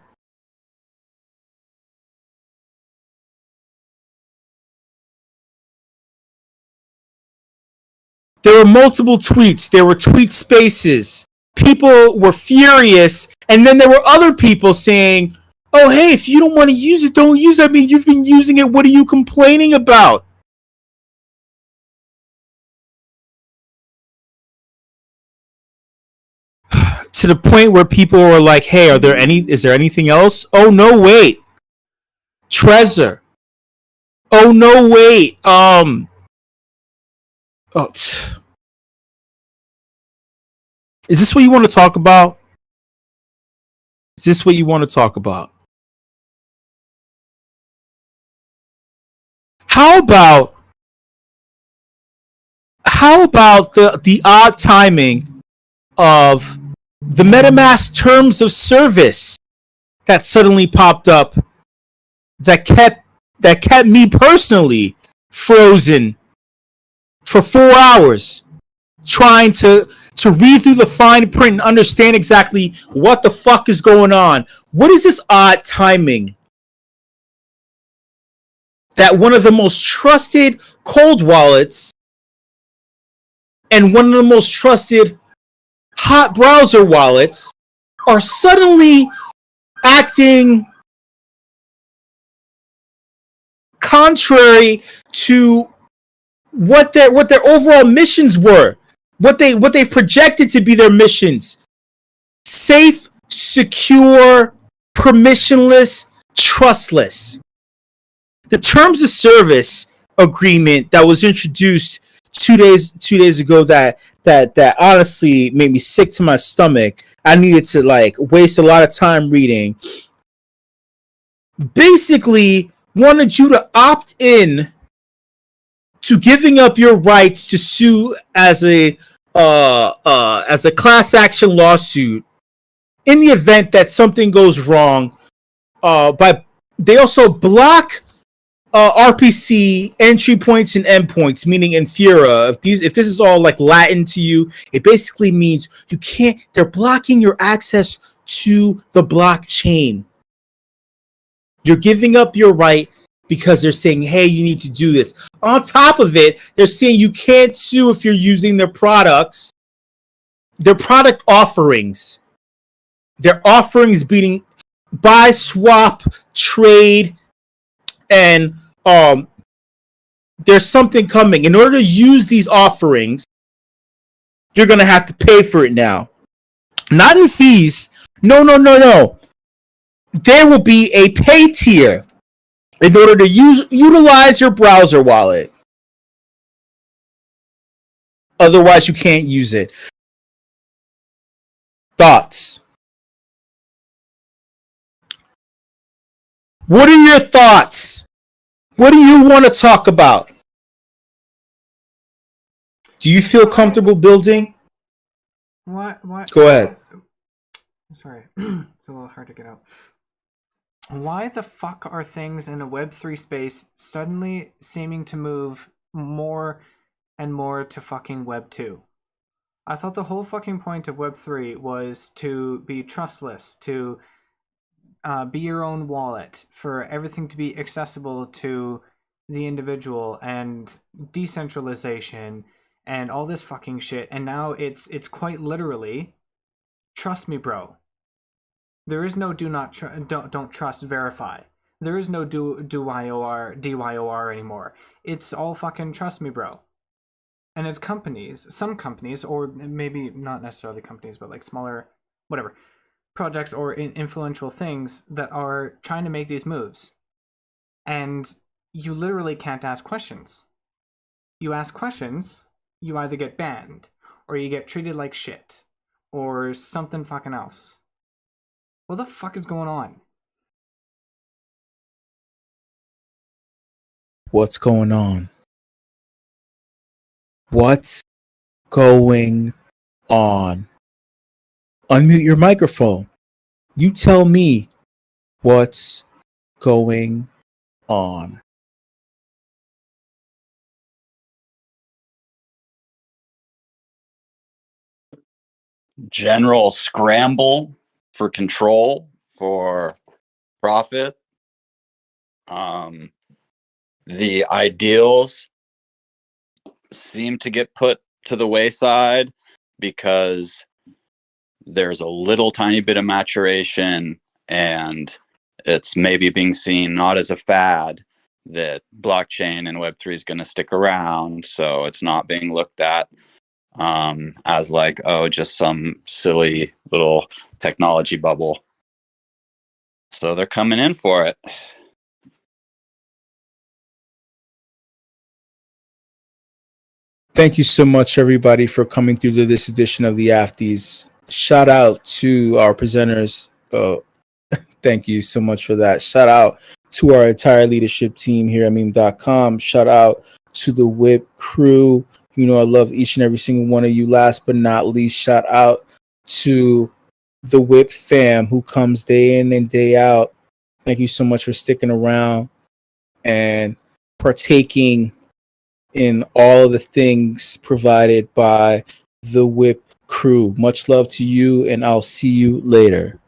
S8: There were multiple tweets. There were tweet spaces. People were furious. And then there were other people saying, oh, hey, if you don't want to use it, don't use it. I mean, you've been using it. What are you complaining about? To the point where people were like, hey, is there anything else? Oh, no, wait. Trezor. Oh, no, wait. Is this what you want to talk about? Is this what you want to talk about? How about the odd timing of the MetaMask terms of service that suddenly popped up that kept me personally frozen for 4 hours trying to read through the fine print and understand exactly what the fuck is going on. What is this odd timing that one of the most trusted cold wallets and one of the most trusted hot browser wallets are suddenly acting contrary to what their overall missions were, what they projected to be their missions: safe, secure, permissionless, trustless. The terms of service agreement that was introduced two days ago that honestly made me sick to my stomach. I needed to waste a lot of time reading. Basically wanted you to opt in to giving up your rights to sue as a class action lawsuit in the event that something goes wrong. But they also block RPC entry points and endpoints, meaning Infura. If this is all Latin to you, it basically means you can't. They're blocking your access to the blockchain. You're giving up your right because they're saying, hey, you need to do this. On top of it, they're saying you can't sue if you're using their products, their product offerings. Their offerings being buy, swap, trade, and there's something coming. In order to use these offerings, you're going to have to pay for it now. Not in fees. No. There will be a pay tier in order to utilize your browser wallet. Otherwise, you can't use it. Thoughts? What are your thoughts? What do you want to talk about? Do you feel comfortable building?
S11: What?
S8: Go ahead.
S11: Sorry, it's a little hard to get out. why the fuck are things in a Web3 space suddenly seeming to move more and more to fucking Web2? I thought the whole fucking point of Web3 was to be trustless, to be your own wallet, for everything to be accessible to the individual, and decentralization and all this fucking shit. And now it's quite literally, trust me, bro. There is no don't trust verify. There is no DYOR anymore. It's all fucking trust me, bro. And it's companies, some companies, or maybe not necessarily companies, but like smaller, whatever, projects or influential things that are trying to make these moves. And you literally can't ask questions. You ask questions, you either get banned, or you get treated like shit, or something fucking else. What the fuck is going on?
S8: What's going on? What's going on? Unmute your microphone. You tell me what's going on.
S12: General scramble for control, for profit. The ideals seem to get put to the wayside because there's a little tiny bit of maturation, and it's maybe being seen not as a fad that blockchain and Web3 is going to stick around. So it's not being looked at as like, oh, just some silly little technology bubble. So they're coming in for it.
S8: Thank you so much, everybody, for coming through to this edition of the Afties. Shout out to our presenters. Thank you so much for that. Shout out to our entire leadership team here at meme.com. Shout out to the WIP crew. You know, I love each and every single one of you. Last but not least, shout out to the WIP fam who comes day in and day out. Thank you so much for sticking around and partaking in all of the things provided by the WIP crew. Much love to you, and I'll see you later.